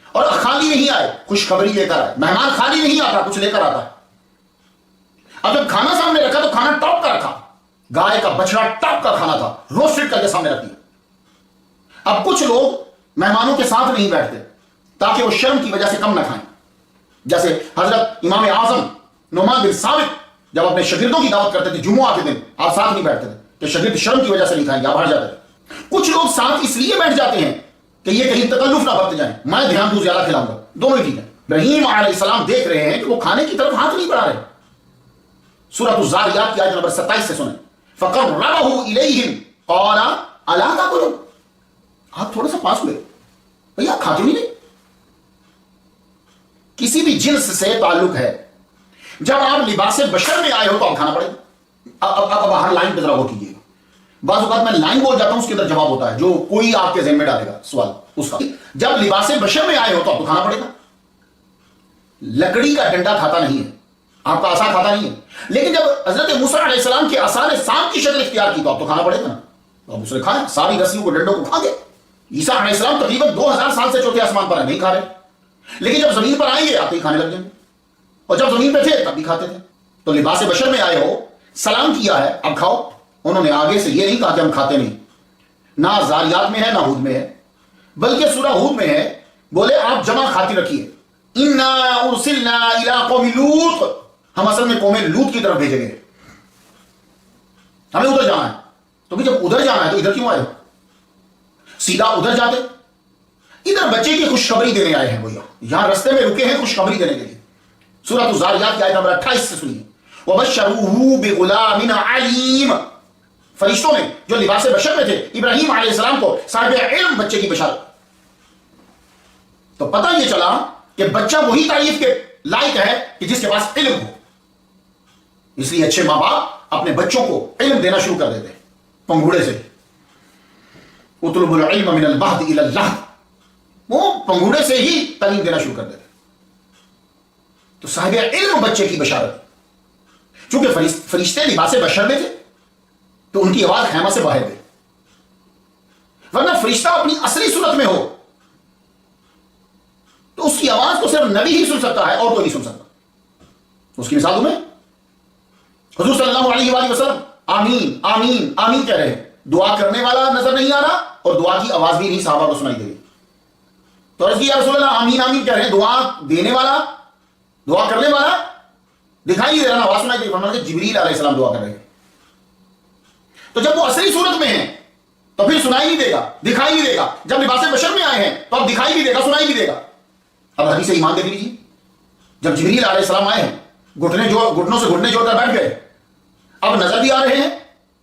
اور خالی نہیں آئے, خوشخبری لے کر آئے. مہمان خالی نہیں آتا, کچھ لے کر آتا ہے. اب جب کھانا سامنے رکھا تو کھانا ٹاپ کا رکھا, گائے کا بچڑا ٹاپ کا کھانا تھا, روسٹڈ کر کے سامنے رکھ دیا. اب کچھ لوگ مہمانوں کے ساتھ نہیں بیٹھتے تاکہ وہ شرم کی وجہ سے کم نہ کھائیں. جیسے حضرت امام اعظم نعمان بن ثابت جب اپنے شاگردوں کی دعوت کرتے تھے جمعہ کے دن, آپ ساتھ نہیں بیٹھتے تھے کہ شاگرد شرم کی وجہ سے نہیں کھائیں گے, آپ ہٹ جاتے تھے. کچھ لوگ ساتھ اس لیے بیٹھ جاتے ہیں کہ یہ کہیں تکلف نہ برت جائیں, میں دھیان دوں زیادہ کھلاؤں گا, دونوں ہی ٹھیک ہے. ابراہیم علیہ السلام دیکھ رہے ہیں کہ وہ کھانے کی طرف ہاتھ نہیں بڑھا رہے. سورۃ الزاریات کی آیت نمبر 27 سے سنیں. فقربہ الیہم قال الا تاکلون. آپ تھوڑا سا پاس ہوئے, بھئی آپ کھاتے نہیں. کسی بھی جنس سے تعلق ہے, جب آپ لباس بشر میں آئے ہو تو آپ کھانا پڑے گا. اب باہر لائن پہ ذرا غور کیجیے. بعض اوقات میں لائن بول جاتا ہوں, اس کے اندر جواب ہوتا ہے جو کوئی آپ کے ذہن میں ڈالے گا سوال اس کا. جب لباس بشر میں آئے ہو تو آپ کو کھانا پڑے گا. لکڑی کا ڈنڈا کھاتا نہیں ہے, آپ کا عصا کھاتا نہیں ہے. لیکن جب حضرت موسیٰ علیہ السلام کے عصا نے سانپ کی شکل اختیار کی تو آپ تو کھانا پڑے گا نا. تو آپ اسے کھائیں, ساری رسیوں کو ڈنڈوں کو کھا گئے. عیسیٰ علیہ السلام تقریباً 2000 سال سے چوتھے آسمان پر ہیں, نہیں کھا رہے. لیکن جب زمین پر آئیں گے آپ ہی کھانے لگ جائیں گے, اور جب زمین پہ تھے تب بھی کھاتے تھے. تو لباس بشر میں آئے ہو, سلام کیا ہے, اب کھاؤ. انہوں نے آگے سے یہ نہیں کہا کہ ہم کھاتے نہیں. نہ زاریات میں ہے نہ ہود میں ہے, بلکہ سورہ ہود میں ہے. بولے آپ جمع کھاتی رکھیے. انا ارسلنا الی قوم لوط, ہم اصل میں قوم لوط کی طرف بھیجے گئے, ہمیں ادھر جانا ہے. تو بھی جب ادھر جانا ہے تو ادھر کیوں آئے ہو, سیدھا ادھر جاتے. ادھر بچے کی خوشخبری دینے آئے ہیں بھیا, یہاں رستے میں رکے ہیں خوشخبری دینے کے لیے. سورۃ الزاریات کی آیت نمبر 28 سے سنیے. وبشروہ بغلام علیم. فرشتوں نے جو لباس بشر میں تھے ابراہیم علیہ السلام کو صاحب علم بچے کی بشارت. تو پتہ یہ چلا کہ بچہ وہی تعریف کے لائق ہے کہ جس کے پاس علم ہو. اس لیے اچھے ماں باپ اپنے بچوں کو علم دینا شروع کر دیتے ہیں پنگوڑے سے. اطلب العلم من المہد الی اللحد, وہ پنگوڑے سے ہی تعلیم دینا شروع کر دیتے. تو صاحب علم بچے کی بشارت. چونکہ فرشتے لباس بشر میں تھے تو ان کی آواز خیمہ سے باہر گئی, ورنہ فرشتہ اپنی اصلی صورت میں ہو تو اس کی آواز کو صرف نبی ہی سن سکتا ہے, اور کوئی نہیں سن سکتا. اس کی مثال میں حضور صلی اللہ علیہ وآلہ وسلم آمین آمین آمین کہہ رہے ہیں, دعا کرنے والا نظر نہیں آ رہا اور دعا کی آواز بھی نہیں صحابہ کو سنائی دے رہی. تو عرض کی یا رسول اللہ آمین آمین کہہ رہے ہیں, دعا دینے والا دعا کرنے والا دکھائی نہیں دے رہا, آواز سنائی دے رہی. جبریل علیہ السلام دعا کر رہے ہیں. تو جب وہ اصلی صورت میں ہیں تو پھر سنائی نہیں دے گا, دکھائی نہیں دے گا. جب لباس بشر میں آئے ہیں تو اب دکھائی بھی دے گا, سنائی بھی دے گا. اب حدیث ایمان دیکھ لیجیے. جب جبریل علیہ السلام آئے ہیں, گھٹنوں سے گھٹنے جوڑ کر بیٹھ گئے, اب نظر بھی آ رہے ہیں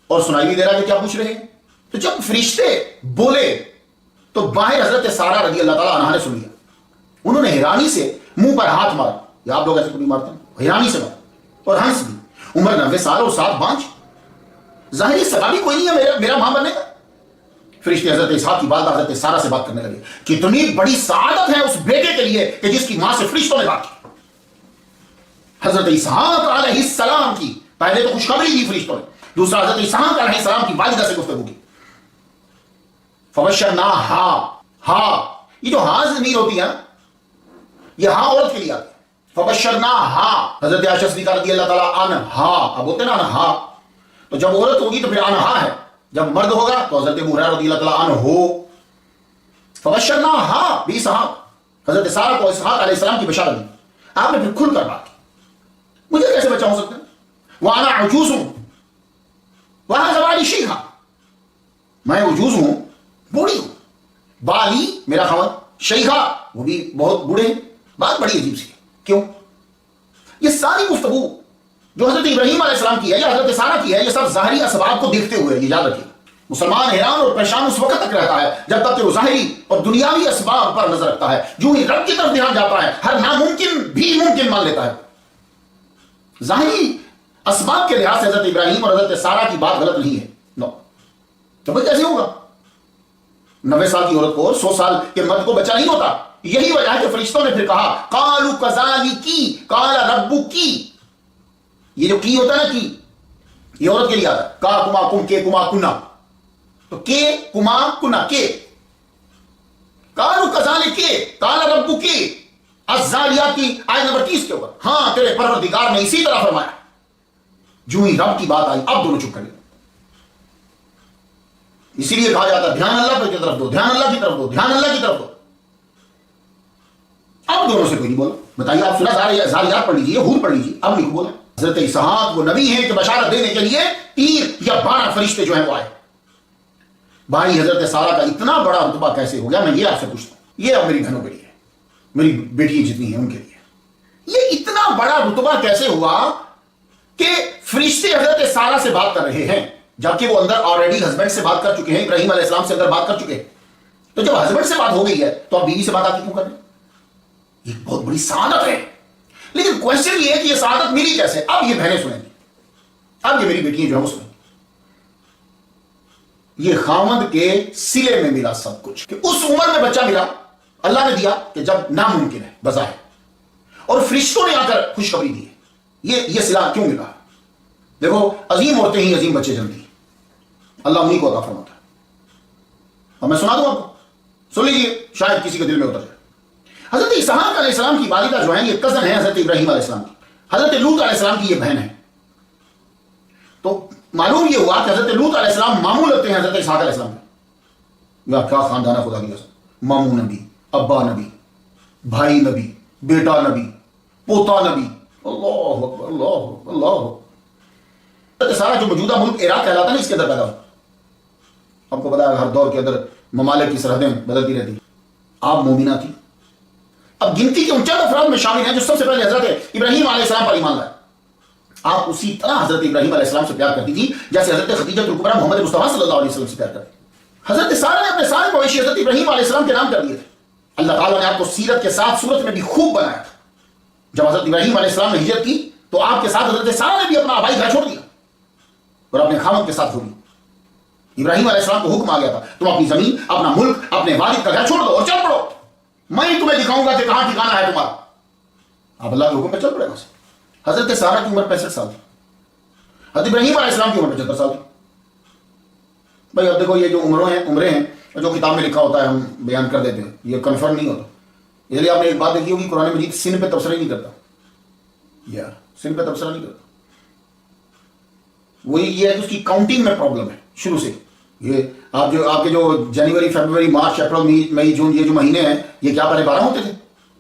اور سنائی بھی دے رہا ہے کہ کیا پوچھ رہے ہیں. تو جب فرشتے بولے تو باہر حضرت سارہ رضی اللہ تعالیٰ عنہا نے سن لیا. انہوں نے حیرانی سے منہ پر ہاتھ مارا, یا آپ لوگ ایسے کبھی مارتے ہیں, حیرانی سے مارا, اور ہنس بھی. عمر 90 سال اور 7 بانچ, ظاہری سبب بھی کوئی نہیں ہے میرا ماں بننے کا. فرشتے حضرت اسحاق کی والدہ حضرت سارہ سے بات کرنے لگے. کتنی بڑی سعادت ہے اس بیٹے کے لیے کہ جس کی ماں سے فرشتوں نے بات کی. حضرت اسحاق علیہ السلام کی پہلے تو خوشخبری دی فرشتوں نے, دوسرا حضرت اسحاق علیہ السلام کی والدہ سے گفتگو کی. فبشرناہا, یہ جو ہاں ضمیر ہوتی ہے یہ ہاں عورت کے لیے آتی ہے. فبشرناہا, حضرت عائشہ صدیقہ رضی اللہ تعالیٰ عنہا, اب ہوتے نا عنہا, تو جب عورت ہوگی تو پھر عنہا ہے, جب مرد ہوگا تو حضرت ابو ہریرہ رضی اللہ تعالیٰ عنہ ہو. فبشرناہا باسحاق, حضرت سارہ کو اسحاق علیہ السلام کی بشارت دی. آپ نے پھر کھل کر بات کی, مجھے کیسے بچہ ہو سکتا ہے, وانا عجوز ہوں وہاں زوالی شیخا, میں عجوز ہوں, بوڑھی ہوں, بالی میرا خاوند, شیخا وہ بھی بہت بوڑھے ہیں. بات بڑی عجیب سی ہے. کیوں؟ یہ ساری گفتگو جو حضرت ابراہیم علیہ السلام کی ہے یا حضرت سارہ کی ہے, یہ سب ظاہری اسباب کو دیکھتے ہوئے, یہ یاد رکھیے. مسلمان حیران اور پریشان اس وقت تک رہتا ہے جب تک کہ وہ ظاہری اور دنیاوی اسباب پر نظر رکھتا ہے. جو ہی رب کی طرف دھیان جاتا ہے ہر ناممکن بھی ممکن مان لیتا ہے. ظاہری اسباب کے لحاظ سے حضرت ابراہیم اور حضرت سارہ کی بات غلط نہیں ہے. نو, تو بھئی کیسے ہوگا؟ 90 سال کی عورت کو اور 100 سال کے مرد کو بچہ نہیں ہوتا. یہی وجہ ہے کہ فرشتوں نے پھر کہا قالوا کذالکی قال ربکی. یہ جو کی ہوتا ہے نا، کی یہ عورت کے لیے آتا ہے. کا کما کم کے کما کنا، تو کے کما کنا کے. قالوا کذالکی قال ربکی الزاریات کی آیت نمبر 30 کے اوپر. ہاں تیرے پروردگار نے اسی طرح فرمایا. جو ہی رب کی بات آئی اب دونوں چپ کر گئے. اسی لیے کہا جاتا ہے دھیان اللہ کی طرف دو، دھیان اللہ کی طرف دو، دھیان اللہ کی طرف دو. اب دونوں سے کوئی نہیں بولا. بتائیے آپ سورہ زاریات پڑھ لیجیے، ہود پڑھ لیجیے، اب نہیں بولا. حضرت اسحاق وہ نبی ہیں کہ بشارت دینے کے لیے 3 یا 12 فرشتے جو ہیں وہ آئے. بھائی حضرت سارہ کا اتنا بڑا رتبہ کیسے ہو گیا، میں یہ آپ سے پوچھتا ہوں. یہ اب میری بہنوں کے لیے، میری بیٹی جتنی ہیں ان کے لیے یہ اتنا بڑا رتبہ کیسے ہوا کہ فرشتے حضرت سارہ سے بات کر رہے ہیں جبکہ وہ اندر آلریڈی ہسبینڈ سے بات کر چکے ہیں، ابراہیم علیہ السلام سے اندر بات کر چکے ہیں. تو جب ہسبینڈ سے بات ہو گئی ہے تو اب بیوی سے بات آتی کیوں کر رہے ہیں؟ یہ بہت بڑی سعادت ہے. لیکن کوشچن یہ ہے کہ یہ سعادت ملی کیسے. اب یہ بہنیں سنیں گی، اب یہ میری بیٹیاں جو ہیں وہ سنیں گی. یہ خاوند کے سلے میں ملا سب کچھ، کہ اس عمر میں بچہ ملا اللہ نے دیا کہ جب ناممکن ہے بظاہر، اور فرشتوں نے آ کر خوشخبری دی ہے. یہ صلہ کیوں ملا؟ دیکھو عظیم عورتیں ہی عظیم بچے جنتی ہیں، اللہ انہی کو عطا فرماتا ہے. اور میں سنا دوں آپ کو، سن لیجیے شاید کسی کے دل میں اتر جائے. حضرت اسحاق علیہ السلام کی والدہ جو ہیں یہ کزن ہے حضرت ابراہیم علیہ السلام کی. حضرت لوط علیہ السلام کی یہ بہن ہے. تو معلوم یہ ہوا کہ حضرت لوط علیہ السلام ماموں لگتے ہیں حضرت اسحاق علیہ السلام کے. یا کیا خاندان ہے خدا کی قسم. ماموں نبی، ابا نبی، بھائی نبی، بیٹا نبی، پوتا نبی. اللہ اکبر اللہ اکبر اللہ اکبر. سارا جو موجودہ ملک عراق کہلاتا ہے نا، اس کے اندر پیدا ہوا. آپ کو پتا ہے ہر دور کے اندر ممالک کی سرحدیں بدلتی رہتی. آپ مومنہ تھی. اب گنتی کے ان چند افراد میں شامل ہیں جو سب سے پہلے حضرت ابراہیم علیہ السلام پر ایمان لائے. آپ اسی طرح حضرت ابراہیم علیہ السلام سے پیار کرتی تھی جیسے حضرت خدیجہ الکبریٰ محمد مصطفیٰ صلی اللہ علیہ وسلم سے پیار کرتی. حضرت سارہ نے اپنے سارے مویشی حضرت ابراہیم علیہ السلام کے نام کر دیے تھے. اللہ تعالیٰ نے آپ کو سیرت کے ساتھ صورت میں بھی خوب بنایا تھا. جب حضرت ابراہیم علیہ السلام نے ہجرت کی تو آپ کے ساتھ حضرت سارہ نے بھی اپنا آبائی گھر چھوڑ دیا اور اپنے خاوند کے ساتھ ہو گئی. ابراہیم علیہ السلام کو حکم آ گیا تھا تم اپنی زمین، اپنا ملک، اپنے والد کا گھر چھوڑ دو اور چل پڑو. میں تمہیں دکھاؤں گا کہ کہاں ٹھکانا ہے تمہارا. آپ اللہ کے حکم پہ چل پڑے گا. حضرت سارہ کی عمر 65 سال تھی. حضرت ابراہیم علیہ السلام کی عمر 75 سال تھی. بھائی اب دیکھو یہ جو عمریں ہیں جو کتاب میں لکھا ہوتا ہے ہم بیان کر دیتے ہیں، یہ کنفرم نہیں ہوتا. اس لیے آپ نے ایک بات دیکھی ہوگی قرآن مجید سن پہ تبصرہ نہیں کرتا. یار سن پہ تبصرہ نہیں کرتا. وہی یہ ہے کہ اس کی کاؤنٹنگ میں پرابلم ہے شروع سے. یہ آپ کے جو جنوری، فروری، مارچ، اپریل، مئی، جون یہ جو مہینے ہیں یہ کیا پہلے 12 ہوتے تھے؟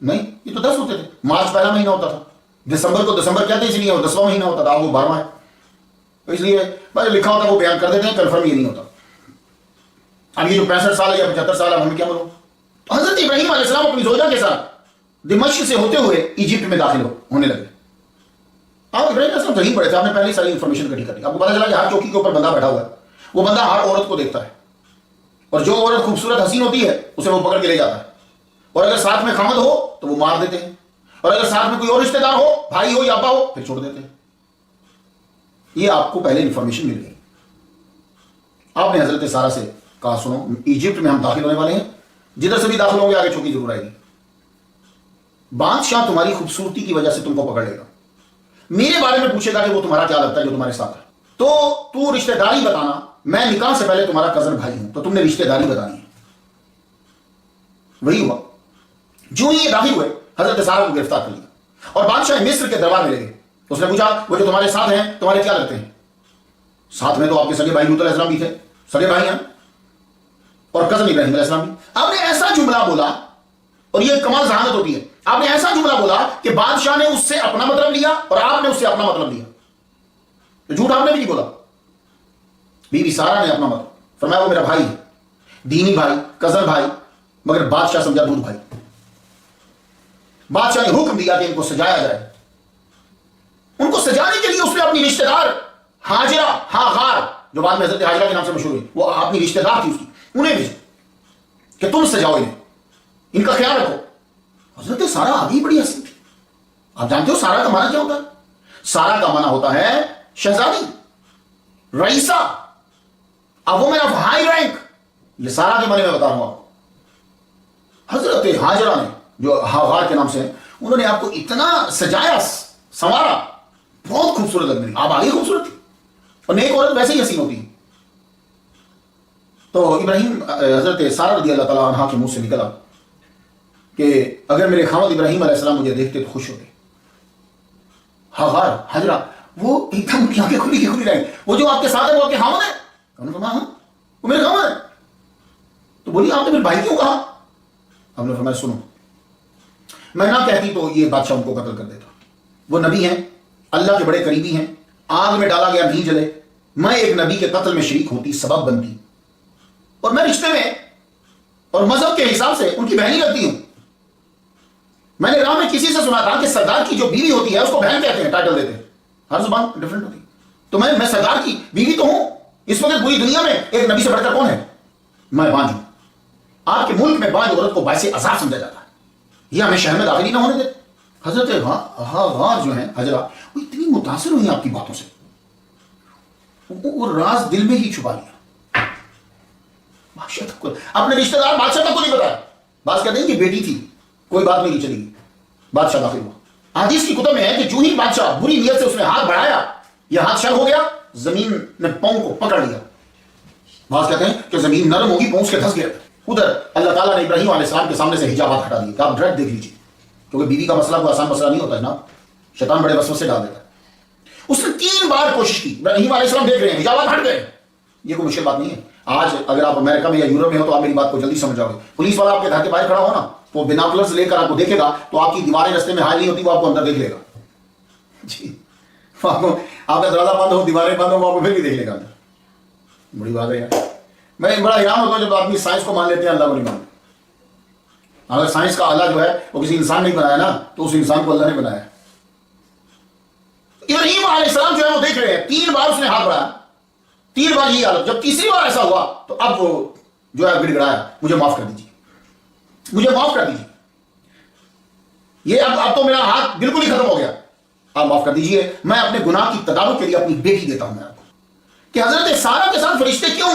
نہیں، یہ تو 10 ہوتے تھے. مارچ پہلا مہینہ ہوتا تھا. دسمبر کو دسمبر کہتے ہیں اس لیے وہ 10واں مہینہ ہوتا تھا، وہ 12واں ہے. اس لیے بھائی لکھا ہوتا ہے وہ بیان کر دیتے ہیں، کنفرم یہ نہیں ہوتا. اب یہ جو 65 سال ہے یا 75 سال ہے ہمیں کیا معلوم. تو حضرت ابراہیم علیہ السلام اپنی زوجہ کے ساتھ دمشق سے ہوتے ہوئے ایجپٹ میں داخل ہونے لگے. آپ ابراہیم علیہ السلام ذہین پڑے تھے، آپ نے پہلے ساری انفارمیشن اکٹھی کر دی. آپ کو پتا چلا کہ ہر چوکی کے اوپر بندہ بیٹھا ہوا ہے. وہ بندہ ہر عورت کو دیکھتا ہے اور جو عورت خوبصورت حسین ہوتی ہے اسے وہ پکڑ کے لے جاتا ہے. اور اگر ساتھ میں خامد ہو تو وہ مار دیتے ہیں، اور اگر ساتھ میں کوئی اور رشتہ دار ہو، بھائی ہو یا ابا ہو، پھر چھوڑ دیتے ہیں. یہ آپ کو پہلے انفارمیشن مل گئی. آپ نے حضرت سارہ سے کہا سنو ایجپٹ میں ہم داخل ہونے والے ہیں، جدھر سے بھی داخل ہوں گے آگے چوکی ضرور آئے گی. بادشاہ تمہاری خوبصورتی کی وجہ سے تم کو پکڑ لے گا. میرے بارے میں پوچھے گا کہ وہ تمہارا کیا لگتا ہے جو تمہارے ساتھ ہے. تو رشتہ داری بتانا. میں نکاح سے پہلے تمہارا کزن بھائی ہوں تو تم نے رشتہ داری بتانی ہے. وہی ہوا. جو ہی یہ داخل ہوئے حضرت سارہ کو گرفتار کر لیا اور بادشاہ مصر کے دربار میں لے گئے. اس نے پوچھا وہ جو تمہارے ساتھ ہیں تمہارے کیا لگتے ہیں؟ ساتھ میں تو آپ کے سگے بھائی لوط علیہ السلام بھی تھے، سگے بھائی ہیں، اور کزن ابراہیم علیہ السلام بھی. آپ نے ایسا جملہ بولا، اور یہ کمال ذہانت ہوتی ہے. آپ نے ایسا جملہ بولا کہ بادشاہ نے اس سے اپنا مطلب لیا اور آپ نے اس سے اپنا مطلب لیا. تو جھوٹ آپ نے بھی نہیں بولا. بی بی سارہ نے اپنا مطلب فرمایا وہ میرا بھائی ہے، دینی بھائی، کزن بھائی، مگر بادشاہ سمجھا دودھ بھائی. بادشاہ نے حکم دیا کہ ان کو سجایا جائے. ان کو سجانے کے لیے اس نے اپنی رشتہ دار ہاجرہ، ہاغار جو بعد میں حضرت ہاجرہ کے نام سے مشہور ہوئی، وہ اپنی رشتہ دار تھی اس کی، انہیں بھیجا کہ تم سجاؤ انہیں، ان کا خیال رکھو. حضرت سارہ آگے بڑی حسین تھی. آپ جانتے ہو سارہ کا معنی کیا ہوتا ہے؟ سارہ کا معنی ہوتا ہے شہزادی، Raeesa, a woman of high rank. یہ سارہ کے معنی میں بتا رہا ہوں. حضرت ہاجرہ نے جو ہاغار کے نام سے ہیں، انہوں نے آپ کو اتنا سجایا سنوارا، بہت خوبصورت لگ رہی، آپ آگے خوبصورت تھی، اور نیک عورت ویسے ہی حسین ہوتی ہے. تو ابراہیم حضرت سارہ رضی اللہ تعالیٰ عنہ کے منہ سے نکلا کہ اگر میرے خاوند ابراہیم علیہ السلام مجھے دیکھتے تو خوش ہوتے. ہاغار حجرہ وہ ایک دم کی آنکھیں کھلی کی کھلی رہیں، وہ جو آپ کے ساتھ ہے وہ آپ کے خاوند ہے؟ انہوں نے فرمایا ہاں وہ میرے خاوند ہے. تو بولی آپ نے پھر بھائی کیوں کہا؟ ہم نے فرمایا سنو، میں نہ کہتی تو یہ بادشاہ ان کو قتل کر دیتا. وہ نبی ہیں، اللہ کے بڑے قریبی ہیں، آگ میں ڈالا گیا نہیں جلے، میں ایک نبی کے قتل میں شریک ہوتی، سبب بنتی، اور میں رشتے میں اور مذہب کے حساب سے ان کی بہن ہی لگتی ہوں. میں نے راہ میں کسی سے سنا تھا کہ سردار کی جو بیوی ہوتی ہے اس کو بہن کہتے ہیں، ٹائٹل دیتے ہیں، ہر زبان ڈفرنٹ ہوتی ہے. تو میں سردار کی بیوی تو ہوں. اس وقت پوری دنیا میں ایک نبی سے بڑھ کر کون ہے؟ میں بانجھ ہوں. آپ کے ملک میں بانجھ عورت کو باعث عذاب سمجھا جاتا ہے، یہ ہمیں شہر میں داخل ہی نہ ہونے دیتے. حضرت ہاغار جو ہیں حجرہ، وہ اتنی متاثر ہوئی آپ کی باتوں سے، وہ راز دل میں ہی چھپا لیا. بادشاہ تک کو اپنے رشتہ دار بادشاہ تک کو نہیں بتایا. بات کہتے ہیں کہ بیٹی تھی، کوئی بات نہیں چلی گئی، بادشاہ داخل ہوا. حدیث کی کتب میں ہے کہ جو ہی بادشاہ بری نیت سے اس نے ہاتھ بڑھایا، یہ ہاتھ شل ہو گیا، زمین نے پاؤں کو پکڑ لیا. بات کہتے ہیں کہ زمین نرم ہوگی، پاؤں اس کے دھس گیا. ادھر اللہ تعالیٰ نے ابراہیم علیہ السلام کے سامنے سے حجابات ہٹا دیے کہ آپ ڈائریکٹ دیکھ لیجیے، کیونکہ بیوی کا مسئلہ کوئی آسان مسئلہ نہیں ہوتا ہے نا، شیطان بڑے وسوسے ڈال دیتا ہے. اس نے 3 بار کوشش کی، ابراہیم علیہ السلام دیکھ رہے ہیں، حجابات ہٹ گئے. یہ کوئی مشکل بات نہیں ہے. آج اگر آپ امریکہ میں یا یورپ میں ہو تو آپ میری بات کو جلدی سمجھ جاؤ گے. پولیس والا آپ کے گھر کے باہر کھڑا ہو نا، وہ بیناکولرز لے کر آپ کو دیکھے گا تو آپ کی دیواریں رستے میں حائل نہیں ہوتی، وہ آپ کو اندر دیکھ لے گا. جی آپ کا دروازہ بند ہو، دیواریں بند ہو، وہ آپ کو پھر بھی دیکھ لے گا. بڑی بات ہے یار. میں بڑا حیران ہوتا ہوں جب آدمی سائنس کو مان لیتے ہیں، اللہ کو نہیں مانتے. اگر سائنس کا اللہ جو ہے وہ کسی انسان نے بنایا نا، تو اس انسان کو اللہ نے بنایا. ابراہیم علیہ السلام جو ہے وہ دیکھ رہے ہیں، 3 بار اس نے ہاتھ بڑھایا، 3 بار یہ حالت. جب تیسری بار ایسا ہوا تو اب وہ جو ہے گڑ گڑایا، مجھے معاف کر دیجیے، مجھے معاف کر دیجیے، یہ اب تو میرا ہاتھ بالکل ہی ختم ہو گیا، آپ معاف کر دیجیے. میں اپنے گناہ کی تدارک کے لیے اپنی بیٹی دیتا ہوں میں آپ کو. کہ حضرت سارہ کے ساتھ فرشتے کیوں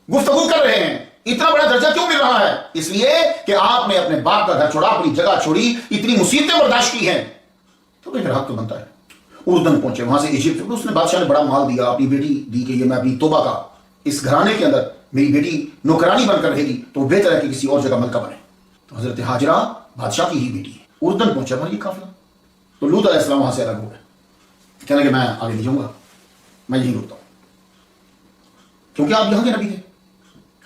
گفتگو کر رہے ہیں، اتنا بڑا درجہ کیوں مل رہا ہے؟ اس لیے کہ آپ نے اپنے باپ کا گھر چھوڑا، اپنی جگہ چھوڑی، اتنی مصیبتیں برداشت کی ہیں، تو پھر حق تو بنتا ہے. اردن پہنچے، وہاں سے ایجپٹ، اس نے بادشاہ نے بڑا مال دیا، اپنی بیٹی دی کہ یہ میں اپنی توبہ کا اس گھرانے کے اندر میری بیٹی نوکرانی بن کر رہے گی تو بہتر ہے کہ کسی اور جگہ ملکہ بنے. تو حضرت ہاجرہ بادشاہ کی ہی بیٹی ہے. اردن پہنچا وہاں یہ قافلہ، تو لوط علیہ السلام وہاں سے الگ ہو گئے، کہنے کہ میں آگے نہیں جاؤں گا، میں یہیں رکتا ہوں، کیونکہ آپ یہاں کے نبی ہیں.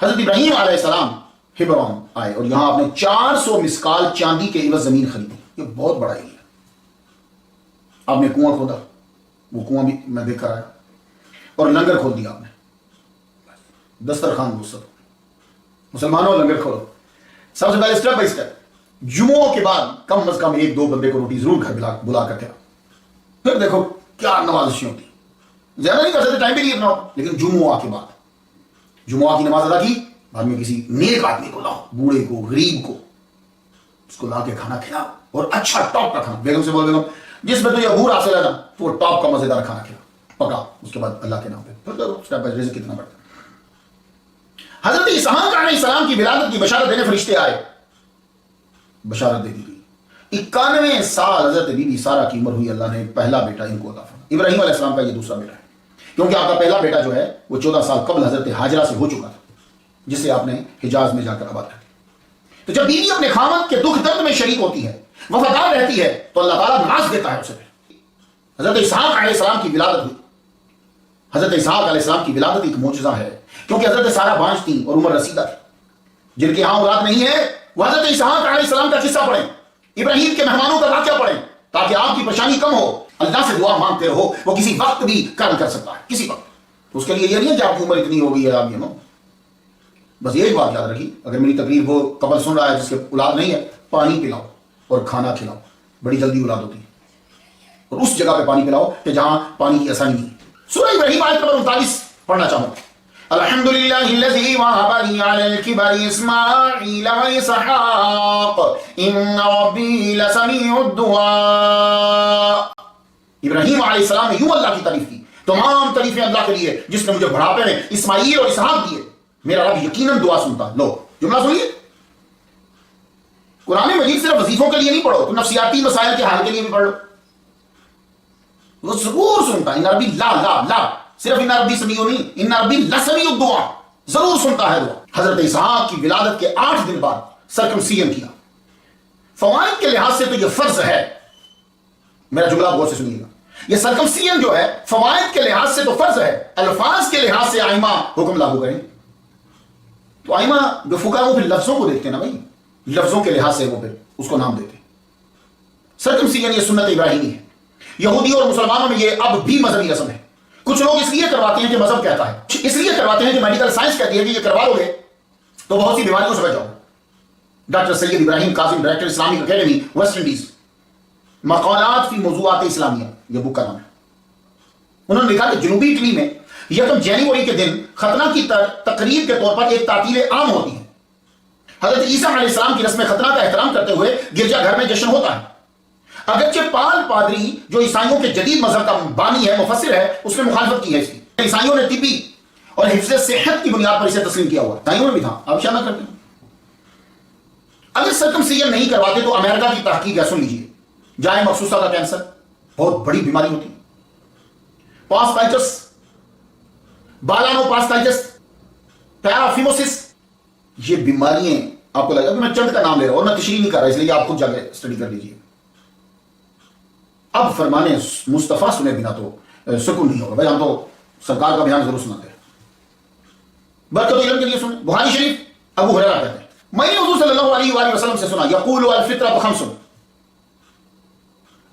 حضرت ابراہیم علیہ السلام ہبرون آئے اور یہاں آپ نے 400 مسکال چاندی کے عوض زمین خریدی. یہ بہت بڑا ایریا. آپ نے کنواں کھودا، وہ کنواں بھی میں دیکھ کر آیا، اور لنگر کھول دیا آپ نے. دسترخوان وسط، مسلمانوں لنگر کھولو. سب سے پہلے اسٹیپ بائی اسٹیپ جمعوں کے بعد کم از کم 1-2 بندے کو روٹی ضرور گھر بلا کر کے. پھر دیکھو کیا نوازشیں ہوتی. زیادہ نہیں کر سکتے، ٹائم بھی نہیں اتنا، لیکن جمعہ کے بعد جمعہ کی نماز ادا کی، بعد میں کسی نیک آدمی کو لاؤ، بوڑھے کو، غریب کو، اس کو لا کے کھانا کھلاؤ، اور اچھا ٹاپ کا کھانا. بیگم سے بول بیگم جس میں تجھے عبور حاصل ہے نا، تو وہ ٹاپ کا مزیدار کھانا کھلا پکا، اس کے بعد اللہ کے نام پہ پھر اسٹیپ بائی رزق کتنا بڑھتا. حضرت اسحاق علیہ السلام کی ولادت کی بشارت دینے فرشتے آئے، بشارت دے دی گئی. 91 سال حضرت بی بی سارہ کی عمر ہوئی، اللہ نے پہلا بیٹا ان کو عطا فرمایا. ابراہیم علیہ السلام کا یہ دوسرا بیٹا ہے، کیونکہ آپ کا پہلا بیٹا جو ہے وہ 14 سال قبل حضرت ہاجرہ سے ہو چکا تھا، جسے آپ نے حجاز میں جا کر آباد کر دیا. تو جب بیوی اپنے خاوند کے دکھ درد میں شریک ہوتی ہے، وفادار رہتی ہے، تو اللہ تعالیٰ ناز دیتا ہے اسے. حضرت اسحاق علیہ السلام کی ولادت ہوئی. حضرت اسحاق علیہ السلام کی ولادت ایک معجزہ ہے، کیونکہ حضرت سارہ بانجھ تھیں اور عمر رسیدہ تھی. جن کے ہاں اولاد نہیں ہے وہ حضرت اسحاق علیہ السلام کا قصہ پڑھیں، ابراہیم کے مہمانوں کا واقعہ پڑھیں، تاکہ آپ کی پریشانی کم ہو. اللہ سے دعا مانگتے رہو، وہ کسی وقت بھی کر سکتا ہے، کسی وقت. اس کے لیے یہ نہیں ہے کہ آپ کی عمر اتنی ہو گئی ہے آپ یہ نو. بس ایک بات یاد رکھی، اگر میری تقریر وہ قبل سن رہا ہے جس کے اولاد نہیں ہے، پانی پلاؤ اور کھانا کھلاؤ، بڑی جلدی اولاد ہوتی ہے. اور اس جگہ پہ پانی پلاؤ کہ جہاں پانی کی آسانی نہیں. سورہ ابراہیم آیت نمبر 39 پڑھنا چاہوں. الحمدللہ الذی وہب لی علی الکبر اسماعیل و اسحاق ان ربی لسمیع الدعاء. ابراہیم علیہ السلام نے یوں اللہ کی تعریف کی، تمام تعریفیں اللہ کے لیے جس نے مجھے بڑھاپے میں اسماعیل اور اسحاق دیے، میرا رب یقیناً دعا سنتا. لو جملہ سنیے، قرآن مجید صرف وظیفوں کے لیے نہیں پڑھو، تم نفسیاتی مسائل کے حل کے لیے بھی پڑھ لو. وہ ضرور سنتا ہے ان عربی لا لا لا، صرف ان عربی سمیع نہیں، ان عربی لسمیع الدعا، ضرور سنتا ہے دعا. حضرت اسحاق کی ولادت کے 8 دن بعد سرکمسیجن کیا. فوائد کے لحاظ سے تو یہ فرض ہے، میرا جملہ غور سے سنیے گا. یہ سرکمسیجن جو ہے فوائد کے لحاظ سے تو فرض ہے، الفاظ کے لحاظ سے آئمہ حکم لاگو کریں. تو آئمہ جو فقہا وہ پھر لفظوں کو دیکھتے ہیں نا بھائی، لفظوں کے لحاظ سے وہ پھر اس کو نام دیتے ہیں. سرکمسیجن یہ سنت ابراہیمی ہے. یہودی اور مسلمانوں میں یہ اب بھی مذہبی رسم ہے. کچھ لوگ اس لیے کرواتے ہیں کہ مذہب کہتا ہے، اس لیے کرواتے ہیں کہ میڈیکل سائنس کہتی ہے کہ یہ کروا لو گے تو بہت سی بیماریوں سے بچ جاؤ. Doctor Syed Ibrahim Qasim, director Islamic academy West Indies, مقالات فی موضوعات اسلامیہ، یہ بک کا نام ہے. انہوں نے لکھا کہ جنوبی اٹلی میں 1 جنوری کے دن ختنہ کی تقریب کے طور پر ایک تعطیل عام ہوتی ہے. حضرت عیسیٰ علیہ السلام کی رسم ختنہ کا احترام کرتے ہوئے گرجا گھر میں جشن ہوتا ہے. اگرچہ پال پادری جو عیسائیوں کے جدید مذہب کا بانی ہے، مفسر ہے، اس نے مخالفت کی ہے اس کی. عیسائیوں نے طبی اور حفظ صحت کی بنیاد پر اسے تسلیم کیا ہوا. عیسائیوں میں بھی تھا، آپ شامل کرتے ہیں. اگر سرکمسیجن نہیں کرواتے تو امریکہ کی تحقیق ہے، سن لیجیے، جائے مخصوصہ کا کینسر بہت بڑی بیماری ہوتی ہے. پاسٹائٹس، بالانو پاسٹائٹس، پیرافیموسس، یہ بیماریاں آپ کو لگے گا میں چند کا نام لے رہا ہوں اور میں تشریح نہیں کر رہا، اس لیے آپ خود جا کے اسٹڈی کر لیجیے. اب فرمانے مصطفیٰ سنے بنا تو سکون نہیں ہوگا. بھائی ہم تو سرکار کا بیان ضرور سناتے ہیں. برکت علم کے لیے سنیں. بخاری شریف ابو ہریرہ کہتے ہیں میں نے حضور صلی اللہ علیہ وآلہ وسلم سے سنا یقول الفطرۃ خمس،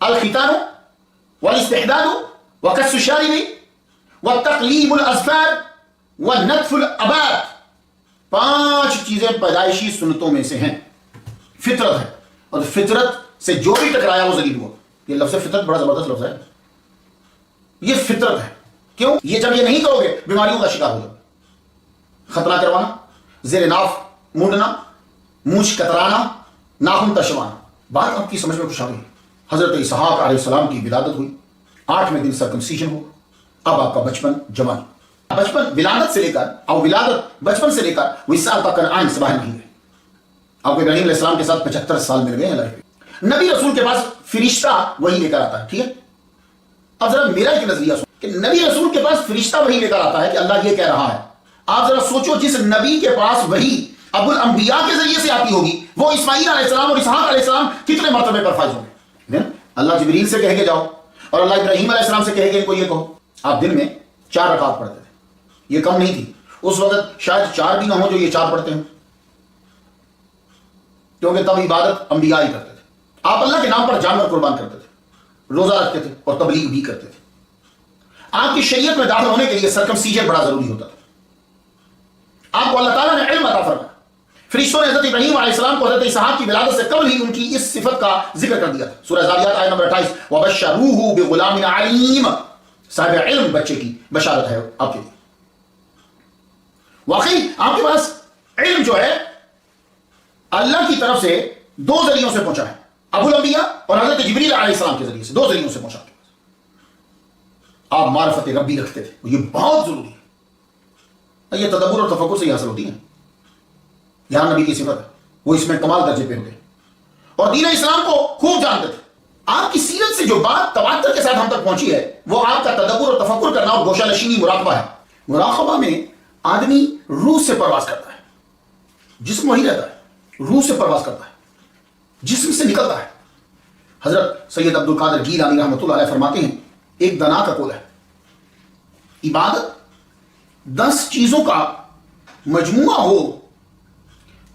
الختان والاستحداد وقص الشارب وتقلیم الاظفار ونتف الابات. 5 چیزیں پیدائشی سنتوں میں سے ہیں، فطرت ہے، اور فطرت سے جو بھی ٹکرایا وہ ذلیل ہوا. یہ لفظ فطرت بڑا زبردست لفظ ہے. یہ فطرت ہے. کیوں؟ یہ جب یہ نہیں کرو گے بیماریوں کا شکار ہو جاؤ. ختنہ کروانا، زیر ناف مونڈنا، مونچھ کترانا، ناخن تشوانا. بات آپ کی سمجھ میں کچھ آ گئی. حضرت اسحاق علیہ السلام کی ولادت ہوئی، 8ویں دن سرکمسیجن ہو. اب آپ کا بچپن جوانی، بچپن ولادت سے لے کر اور ولادت بچپن سے لے کر وہ اس سال تک کنعان سے باہر نہیں گئے. آپ کو ابراہیم علیہ السلام کے ساتھ 75 سال مل گئے ہیں لائف میں. نبی رسول کے پاس فرشتہ وہی لے کر آتا ہے. ٹھیک ہے، اب ذرا میرا ایک نظریہ سن کہ نبی رسول کے پاس فرشتہ وہی لے کر آتا ہے کہ اللہ یہ کہہ رہا ہے. آپ ذرا سوچو جس نبی کے پاس وہی ابو الانبیاء کے ذریعے سے آتی ہوگی وہ اسماعیل علیہ السلام اور اسحاق علیہ السلام کتنے مرتبے پر فائز ہوں گے. اللہ جبریل سے کہہ کے جاؤ اور اللہ ابراہیم علیہ السلام سے کہے کہ ان کو یہ کہو. آپ دن میں 4 رکعات پڑھتے تھے، یہ کم نہیں تھی. اس وقت شاید 4 بھی نہ ہو جو یہ 4 پڑھتے ہیں، کیونکہ تب عبادت انبیاء ہی کرتے تھے. آپ اللہ کے نام پر جانور قربان کرتے تھے، روزہ رکھتے تھے اور تبلیغ بھی کرتے تھے. آپ کی شریعت میں داخل ہونے کے لیے سرکمسیجن بڑا ضروری ہوتا تھا. آپ کو اللہ تعالیٰ نے علم عطا فرمایا. فرشتوں نے حضرت ابراہیم علیہ السلام کو حضرت اسحاق کی ولادت سے قبل ہی ان کی اس صفت کا ذکر کر دیا تھا. سورہ ذاریات آیت نمبر 28 وَبَشَّرُوهُ بِغُلَامٍ عَلِيمٍ. صاحب علم بچے کی بشارت ہے آپ کے لیے. واقعی آپ کے پاس علم جو ہے اللہ کی طرف سے 2 ذریعوں سے پہنچا ہے، ابو الانبیاء اور حضرت جبریل علیہ السلام کے ذریعے سے 2 ذریعوں سے پہنچا. آپ معرفت ربی رکھتے تھے، یہ بہت ضروری ہے. یہ تدبر اور تفکر سے ہی حاصل ہوتی ہے. یہاں نبی کی صفت ہے، وہ اس میں کمال درجے پہ ہوتے ہیں اور دین اسلام کو خوب جانتے تھے. آپ کی سیرت سے جو بات تواتر کے ساتھ ہم تک پہنچی ہے وہ آپ کا تدبر اور تفکر کرنا اور گوشہ نشینی مراقبہ ہے. مراقبہ میں آدمی روح سے پرواز کرتا ہے، جسم وہی رہتا ہے، روح سے پرواز کرتا ہے، جسم سے نکلتا ہے. حضرت سید عبد القادر گیلانی رحمۃ اللہ علیہ فرماتے ہیں ایک دنا کا قول ہے، عبادت 10 چیزوں کا مجموعہ ہو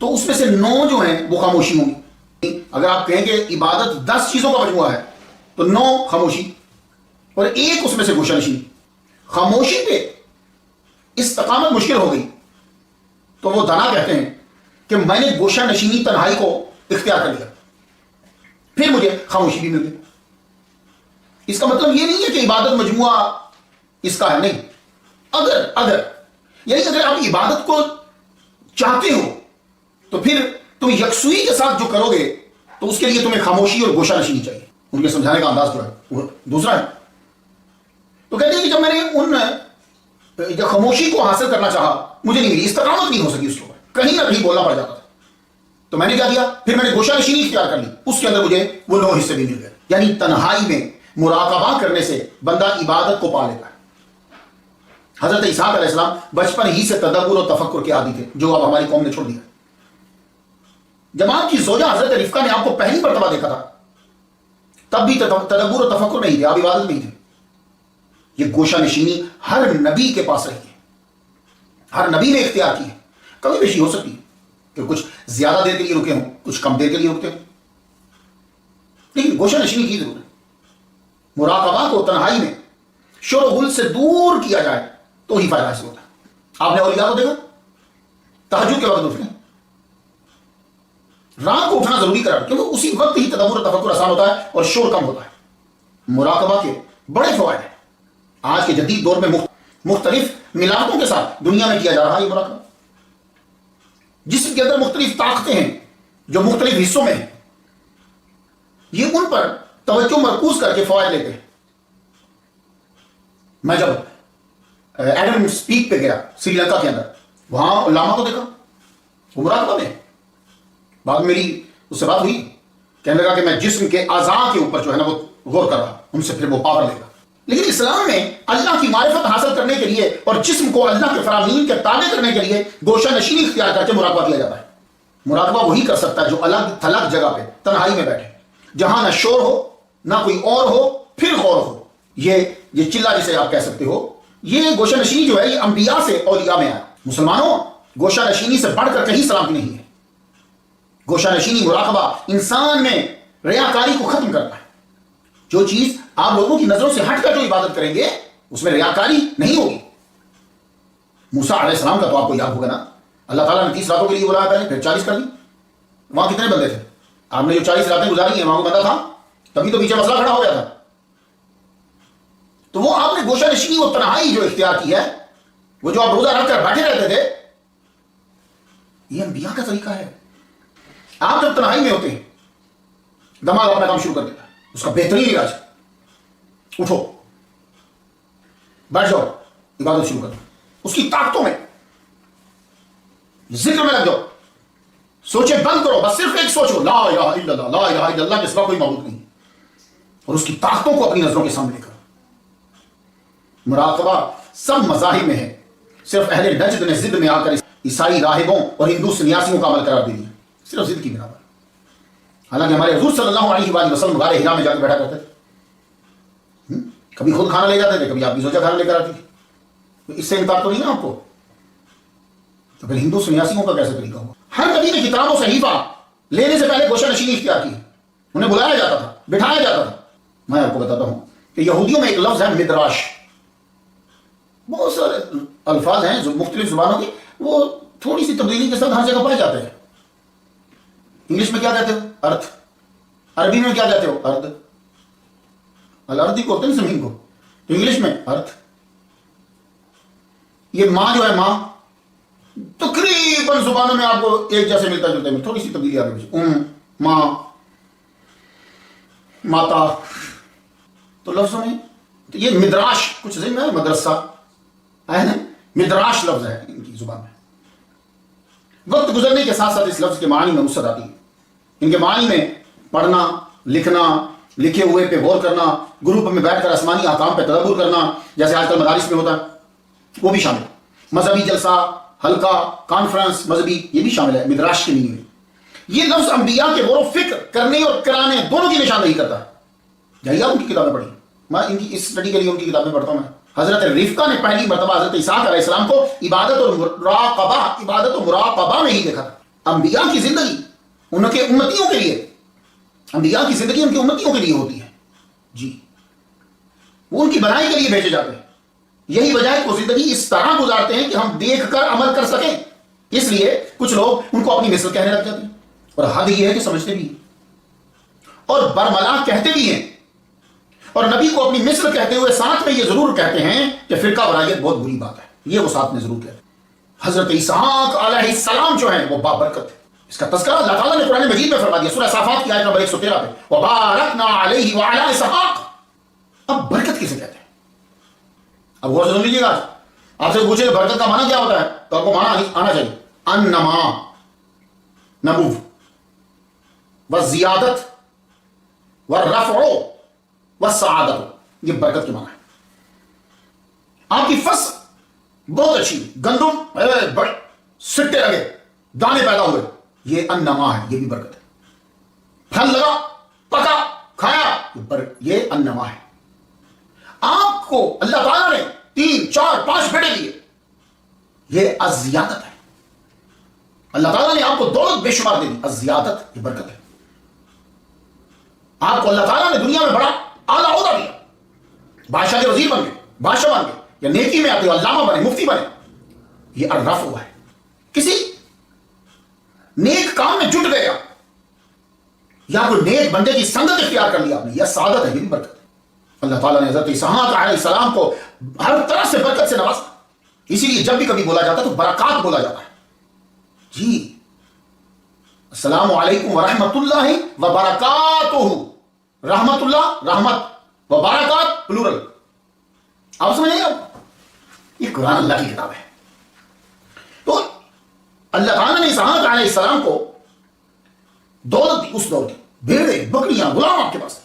تو اس میں سے 9 جو ہیں وہ خاموشی ہوں گی. اگر آپ کہیں کہ عبادت 10 چیزوں کا مجموعہ ہے تو 9 خاموشی اور 1 اس میں سے گوشہ نشینی. خاموشی پہ استقامت مشکل ہو گئی تو وہ دنا کہتے ہیں کہ میں نے گوشہ نشینی تنہائی کو اختیار کر لیا، پھر مجھے خاموشی بھی مل گئی. اس کا مطلب یہ نہیں ہے کہ عبادت مجموعہ اس کا ہے، نہیں. اگر یعنی اگر آپ عبادت کو چاہتے ہو تو پھر تم یکسوئی کے ساتھ جو کرو گے تو اس کے لیے تمہیں خاموشی اور گوشہ نشینی چاہیے. ان کے سمجھانے کا انداز جو ہے وہ دوسرا ہے. تو کہتے ہیں کہ جب میں نے جب خاموشی کو حاصل کرنا چاہا مجھے نہیں ملی، استقامت نہیں ہو سکی، اس کے اوپر کہیں نہ کہیں بولنا پڑ جاتا تھا. تو میں نے کیا کیا؟ پھر میں نے گوشہ نشینی اختیار کر لی، اس کے اندر مجھے وہ 9 حصے بھی مل گئے۔ یعنی تنہائی میں مراقبہ کرنے سے بندہ عبادت کو پا لیتا ہے۔ حضرت اسحاق علیہ السلام بچپن ہی سے تدبر اور تفکر کے عادی تھے، جو اب ہماری قوم نے چھوڑ دیا۔ جب آپ کی زوجہ حضرت رفقہ نے آپ کو پہلی مرتبہ دیکھا تھا، تب بھی تدبر اور تفکر نہیں تھے، آپ عبادت نہیں تھے۔ یہ گوشہ نشینی ہر نبی کے پاس رہی ہے، ہر نبی نے اختیار کی ہے۔ کبھی بیشی ہو سکتی ہے کہ کچھ زیادہ دیر کے لیے رکے ہوں، کچھ کم دیر کے لیے رکتے ہوں، لیکن گوشہ نشینی کی ضرورت ہے۔ مراقبہ کو تنہائی میں شور و غل سے دور کیا جائے تو ہی فائدہ حاصل ہوتا ہے۔ آپ نے اولیاء کو دیکھا تہجد کے وقت اٹھنے، رات کو اٹھنا ضروری قرار، کیونکہ اسی وقت ہی تدبر و تفکر آسان ہوتا ہے اور شور کم ہوتا ہے۔ مراقبہ کے بڑے فوائد ہیں۔ آج کے جدید دور میں مختلف ملاوٹوں کے ساتھ دنیا میں کیا جا رہا ہے یہ مراقبہ۔ جسم کے اندر مختلف طاقتیں ہیں جو مختلف حصوں میں ہیں، یہ ان پر توجہ مرکوز کر کے فوائد لیتے ہیں۔ میں جب ایڈم سپیک پہ گیا سری لنکا کے اندر، وہاں علامہ کو دیکھا، وہ مراقبہ میں۔ بعد میں میری اس سے بات ہوئی، کہنے لگا کہ میں جسم کے اعضاء کے اوپر جو ہے نا وہ غور کر رہا، ان سے پھر وہ پاور لے گا۔ لیکن اسلام میں اللہ کی معرفت حاصل کرنے کے لیے اور جسم کو اللہ کے فرامین کے تابع کرنے کے لیے گوشہ نشینی اختیار کر کے مراقبہ کیا جاتا ہے۔ مراقبہ وہی کر سکتا ہے جو الگ تھلگ جگہ پہ تنہائی میں بیٹھے، جہاں نہ شور ہو نہ کوئی اور ہو، پھر غور ہو۔ یہ چلہ جسے آپ کہہ سکتے ہو، یہ گوشہ نشینی جو ہے یہ انبیاء سے اولیاء میں آیا۔ مسلمانوں، گوشہ نشینی سے بڑھ کر کہیں سلامتی نہیں ہے۔ گوشہ نشینی مراقبہ انسان میں ریاکاری کو ختم کرتا ہے۔ جو چیز آپ لوگوں کی نظروں سے ہٹ کر جو عبادت کریں گے اس میں ریاکاری نہیں ہوگی۔ موسیٰ علیہ السلام کا تو آپ کو یاد ہوگا نا، اللہ تعالیٰ نے 30 راتوں کے لیے بلایا پہلے، پھر 40 کر دی۔ وہاں کتنے بندے تھے؟ آپ نے جو 40 راتیں گزاری ہیں وہاں کو بندہ تھا، تبھی تو پیچھے مسئلہ کھڑا ہو گیا تھا۔ تو وہ آپ نے گوشہ نشینی و تنہائی جو اختیار کی ہے، وہ جو آپ روزہ رکھ کر بیٹھے رہتے تھے، یہ انبیاء کا طریقہ ہے۔ آپ جب تنہائی میں ہوتے ہیں دماغ اپنا کام شروع کر دیتا ہے، اس کا بہترین علاج، اٹھو بیٹھ جاؤ عبادت شروع کر دو، اس کی طاقتوں میں ذکر میں لگ جاؤ، سوچیں بند کرو، بس صرف ایک سوچو، لا الہ الا اللہ، لا الہ الا اللہ کے سوا کوئی معبود نہیں، اور اس کی طاقتوں کو اپنی نظروں کے سامنے کرو۔ مراقبہ سب مذاہب میں ہے، صرف اہل نجد نے ضد میں آ کر عیسائی راہبوں اور ہندو سنیاسیوں کا عمل قرار دے دیا، صرف ضد کی بنا پر۔ حالانکہ ہمارے حضور صلی اللہ علیہ وآلہ وسلم غار حرا میں جا کے بیٹھا کرتے تھے، کبھی خود کھانا لے جاتے تھے، کبھی آپ کی زوجہ کھانا لے کر آتی تھی، اس سے انکار تو نہیں نا آپ کو؟ تو پھر ہندو سنیاسیوں کا کیسے طریقہ ہوا؟ ہر نبی نے کتاب و صحیفہ لینے سے پہلے گوشہ نشینی اختیار کی، انہیں بلایا جاتا تھا، بٹھایا جاتا تھا۔ میں آپ کو بتاتا ہوں کہ یہودیوں میں ایک لفظ ہے مدراش، بہت سارے الفاظ ہیں جو مختلف زبانوں کے، وہ تھوڑی سی تبدیلی کے ساتھ ہر جگہ پائے جاتے ہیں۔ انگلش میں کیا کہتے ہو؟ ارتھ۔ عربی میں کیا کہتے ہو؟ ارد۔ الارضی کو ہوتے ہیں زمین کو، تو انگلش میں ارتھ۔ یہ ماں جو ہے، ماں تقریباً زبانوں میں آپ کو ایک جیسے ملتا جلتا ہے، تھوڑی سی تبدیلی آ گئی، ماں، ماتا، تو لفظوں میں تو یہ مدراش کچھ ذہن ہے، مدرسہ ہے نا، مدراش لفظ ہے ان کی زبان میں۔ وقت گزرنے کے ساتھ ساتھ اس لفظ کے معنی میں وسعت آتی ہے۔ ان کے معنی میں پڑھنا، لکھنا، لکھے ہوئے پہ غور کرنا، گروپ میں بیٹھ کر آسمانی احکام پہ تدبر کرنا، جیسے آج کل مدارس میں ہوتا ہے، وہ بھی شامل ہے۔ مذہبی جلسہ، حلقہ، کانفرنس مذہبی، یہ بھی شامل ہے مدراش کے معنی میں۔ یہ لفظ انبیاء کے غور و فکر کرنے اور کرانے دونوں کی نشاندہی کرتا ہے۔ جائیے آپ ان کی کتابیں پڑھیں، میں ان کی اس اسٹڈی کے لیے ان کی کتابیں پڑھتا ہوں۔ میں حضرت رفقہ نے پہلی مرتبہ حضرت اسحاق علیہ السلام کو عبادت و مراقبہ میں ہی دیکھا تھا۔ انبیاء کی زندگی ان کے امتیوں کے لیے، انبیاء کی زندگی ان کے امتیوں کے لیے ہوتی ہے، جی، وہ ان کی بنائی کے لیے بھیجے جاتے ہیں۔ یہی وجہ ہے کہ وہ زندگی اس طرح گزارتے ہیں کہ ہم دیکھ کر عمل کر سکیں۔ اس لیے کچھ لوگ ان کو اپنی مثل کہنے لگ جاتے ہیں، اور حد یہ ہے کہ سمجھتے بھی ہیں اور برملا کہتے بھی ہیں، اور نبی کو اپنی مثل کہتے ہوئے ساتھ میں یہ ضرور کہتے ہیں کہ فرقہ واریت بہت بری بات ہے، یہ وہ ساتھ میں ضرور کہتے ہیں۔ حضرت اسحاق علیہ السلام جو ہیں وہ بابرکت ہے، اس کا تذکرہ اللہ تعالیٰ نے قرآن مجید میں فرما دیا، سورہ صافات کی آیت نمبر 113 پہ، وَبَارَكْنَا عَلَيْهِ وَعَلَىٰ اسحاق۔ اب برکت کسے کہتے ہیں؟ اب غور سے سن لیجیے گا، آپ سے پوچھے برکت کا معنی کیا ہوتا ہے تو آپ کو معنی آنا چاہیے، انما، نبوو، والزیادت والرفع والسعادت، یہ برکت کے معنی ہے۔ آپ کی فصل بہت اچھی، گندم بڑے سٹے لگے، دانے پیدا ہوئے، یہ انما ہے، یہ بھی برکت ہے۔ پھل لگا، پکا، کھایا، یہ انما ہے۔ آپ کو اللہ تعالیٰ نے 3 4 5 بیٹے دیے، یہ الزیادت ہے۔ اللہ تعالیٰ نے آپ کو دولت بے شمار دے دی، الزیادت، یہ برکت ہے۔ آپ کو اللہ تعالیٰ نے دنیا میں بڑا اعلیٰ عہدہ دیا، بادشاہ کے وزیر بن گئے، بادشاہ بن گئے، یا نیکی میں آتے ہو علامہ بنے، مفتی بنے، یہ الرفع ہوا ہے۔ کسی نیک کام میں جٹ گیا، یا کوئی نیک بندے کی سنگت اختیار کر لیا آپ نے، یہ سعادت ہے، یہ بھی برکت ہے۔ اللہ تعالیٰ نے حضرت اسحاق علیہ السلام کو ہر طرح سے برکت سے نوازا، اسی لیے جب بھی کبھی بولا جاتا ہے تو برکات بولا جاتا ہے۔ جی السلام علیکم ورحمۃ اللہ وبرکاتہ، رحمت اللہ، رحمت، وبرکات پلورل، آپ سمجھ رہے ہیں؟ یہ قرآن اللہ کی کتاب ہے۔ تو اللہ تعالیٰ نے اسحاق علیہ السلام کو دولت دی، اس دور کی بھیڑیں، بکریاں، غلام آپ کے پاس۔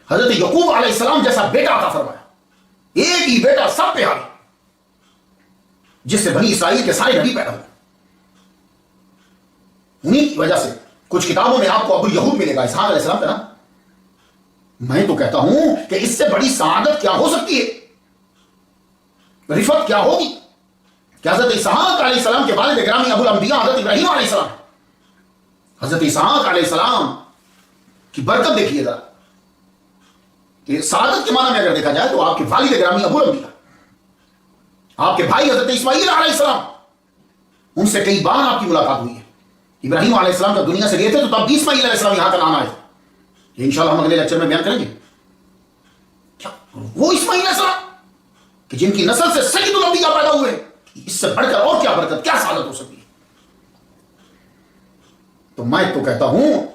حضرت یعقوب علیہ السلام جیسا بیٹا عطا فرمایا، ایک ہی بیٹا سب پہ حاوی، جس سے بنی اسرائیل کے سارے نبی پیدا ہوئے۔ انہیں کی وجہ سے کچھ کتابوں میں آپ کو ابو یہود ملے گا، اسحاق علیہ السلام کا نام۔ میں تو کہتا ہوں کہ اس سے بڑی سعادت کیا ہو سکتی ہے، رفت کیا ہوگی کہ حضرت اسحاق علیہ السلام کے والد گرامی ابو الانبیاء حضرت ابراہیم علیہ السلام، حضرت اسحاق علیہ السلام کی برکت دیکھیے گا کہ سعادت کے معنی میں اگر دیکھا جائے تو آپ کے والد گرامی ابو الانبیاء، آپ کے بھائی حضرت اسماعیل علیہ السلام، ان سے کئی بار آپ کی ملاقات ہوئی ہے۔ ابراہیم علیہ السلام جب دنیا سے گئے تھے تو تب بھی اسماعیل علیہ السلام یہاں کا نام آئے تھے، یہ انشاءاللہ ہم اگلے لیکچر میں بیان کریں گے۔ کیا وہ اسماعیل علیہ السلام کہ جن کی نسل سے سید الانبیاء پیدا ہوئے، اس سے بڑھ کر اور کیا برکت، کیا سعادت ہو سکتی ہے؟ تو میں تو کہتا ہوں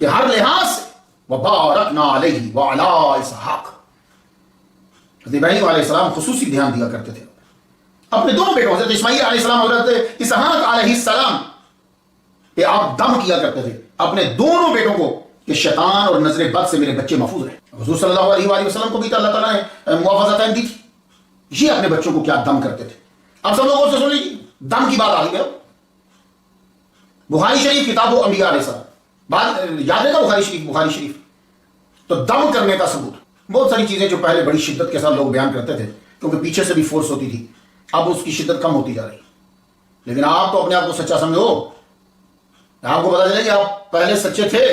کہ ہر لحاظ سے وبارکنا علیہ وعلی اسحاق، حضرت ابراہیم علیہ السلام خصوصی دھیان دیا کرتے تھے اپنے دونوں بیٹوں حضرت اسماعیل علیہ السلام اور حضرت اسحاق علیہ السلام کہ آپ دم کیا کرتے تھے اپنے دونوں بیٹوں کو کہ شیطان اور نظر بد سے میرے بچے محفوظ رہیں۔ حضور صلی اللہ علیہ وآلہ وسلم کو بھی تو اللہ تعالیٰ نے موافظت دی تھی، یہ اپنے بچوں کو کیا دم کرتے تھے۔ اب سب لوگوں سے سن لیجیے، دم کی بات آ گئی ہے۔ بخاری شریف کتاب و انبیاء علیہ السلام، بات یاد ہے نا بخاری شریف، تو دم کرنے کا ثبوت بہت ساری چیزیں جو پہلے بڑی شدت کے ساتھ لوگ بیان کرتے تھے کیونکہ پیچھے سے بھی فورس ہوتی تھی، اب اس کی شدت کم ہوتی جا رہی، لیکن آپ تو اپنے آپ کو سچا سمجھو، آپ کو پتا چلے کہ آپ پہلے سچے تھے،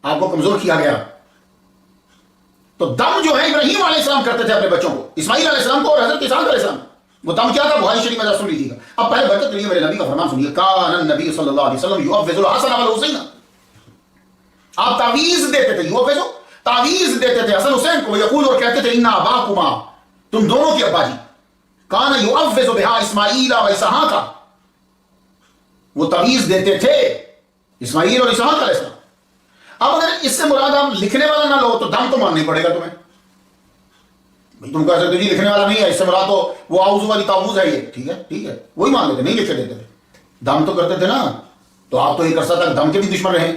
آپ کو کمزور کیا گیا۔ تو دم جو ہے ابراہیم علیہ السلام کرتے تھے اپنے بچوں کو، اسماعیل علیہ السلام کو اور حضرت اسحاق علیہ السلام، وہ دم کیا تھا؟ بخاری شریف میں سن لیجیے گا۔ اب پہلے برکت کے لیے میرے نبی کا فرمان سنیے، کان النبی صلی اللہ علیہ وسلم یعوذ الحسن والحسین، آپ تعویذ دیتے تھے، یعوذ تعویذ دیتے تھے حسن حسین کو، یقول اور کہتے تھے ان اباکما، تم دونوں کی ابا جی، کان یعوذ بہا اسماعیل و اسحاق، وہ تعویذ دیتے تھے اسماعیل اور اسحاق علیہ السلام۔ اب اگر اس سے مراد آپ لکھنے والا نہ لو تو دم تو ماننا پڑے گا تمہیں، تم کہہ سکتے جی لکھنے والا نہیں ہے، اس سے مراد تو وہ آؤز والی تاؤز ہے، یہ ٹھیک ہے وہی مان لیتے، نہیں لکھے دیتے تھے، دم تو کرتے تھے نا، تو آپ تو ایک عرصہ تک دم کے بھی دشمن رہے۔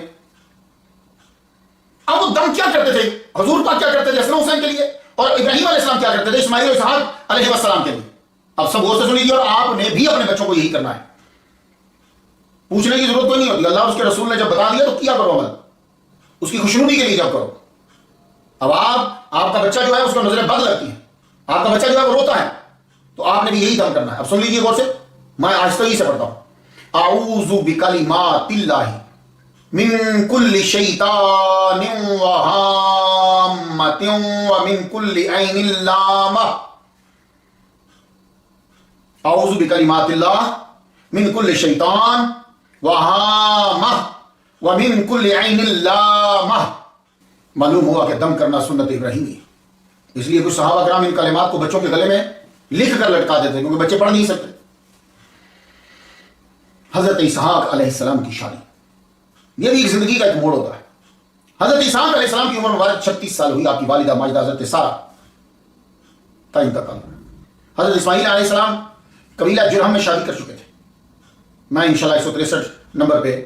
اب وہ دم کیا کرتے تھے؟ حضور پاک کیا کرتے تھے حسن حسین کے لیے، اور ابراہیم علیہ السلام کیا کرتے تھے اسماعیل اور اسحاق علیہ السلام کے لیے؟ اب سب غور سے سن لیجیے، اور آپ نے بھی اپنے بچوں کو یہی کرنا ہے، پوچھنے کی ضرورت کوئی نہیں ہوتی، اللہ اس کے رسول نے جب بتا دیا تو کیا کرو عمل، اس کی خوشنودی کے لیے جب کرو۔ اب آپ کا بچہ جو ہے اس کو نظریں بد لگتی ہیں، آپ کا بچہ جو ہے وہ روتا ہے، تو آپ نے بھی یہی کام کرنا ہے۔ اب سن لیجیے غور سے، میں آہستگی سے پڑھتا ہوں، اعوذ بکلمات اللہ من کل شیطان وہامۃ ومن کل عین لامہ، اعوذ بکلمات اللہ من کل شیطان وہامہ ومن کل عین لامہ۔ معلوم ہوا کہ دم کرنا سنت ابراہیمی ہے، اس لیے کچھ صحابہ کرام ان کلمات کو بچوں کے گلے میں لکھ کر لٹکا دیتے کیونکہ بچے پڑھ نہیں سکتے۔ حضرت اسحاق علیہ السلام کی شادی، یہ بھی ایک زندگی کا ایک موڑ ہوتا ہے۔ حضرت اسحاق علیہ السلام کی عمر مبارک 36 سال ہوئی، آپ کی والدہ ماجدہ حضرت سارہ کا انتقال۔ حضرت اسماعیل علیہ السلام قبیلہ جرہم میں شادی کر چکے تھے، میں انشاءاللہ 163 نمبر پہ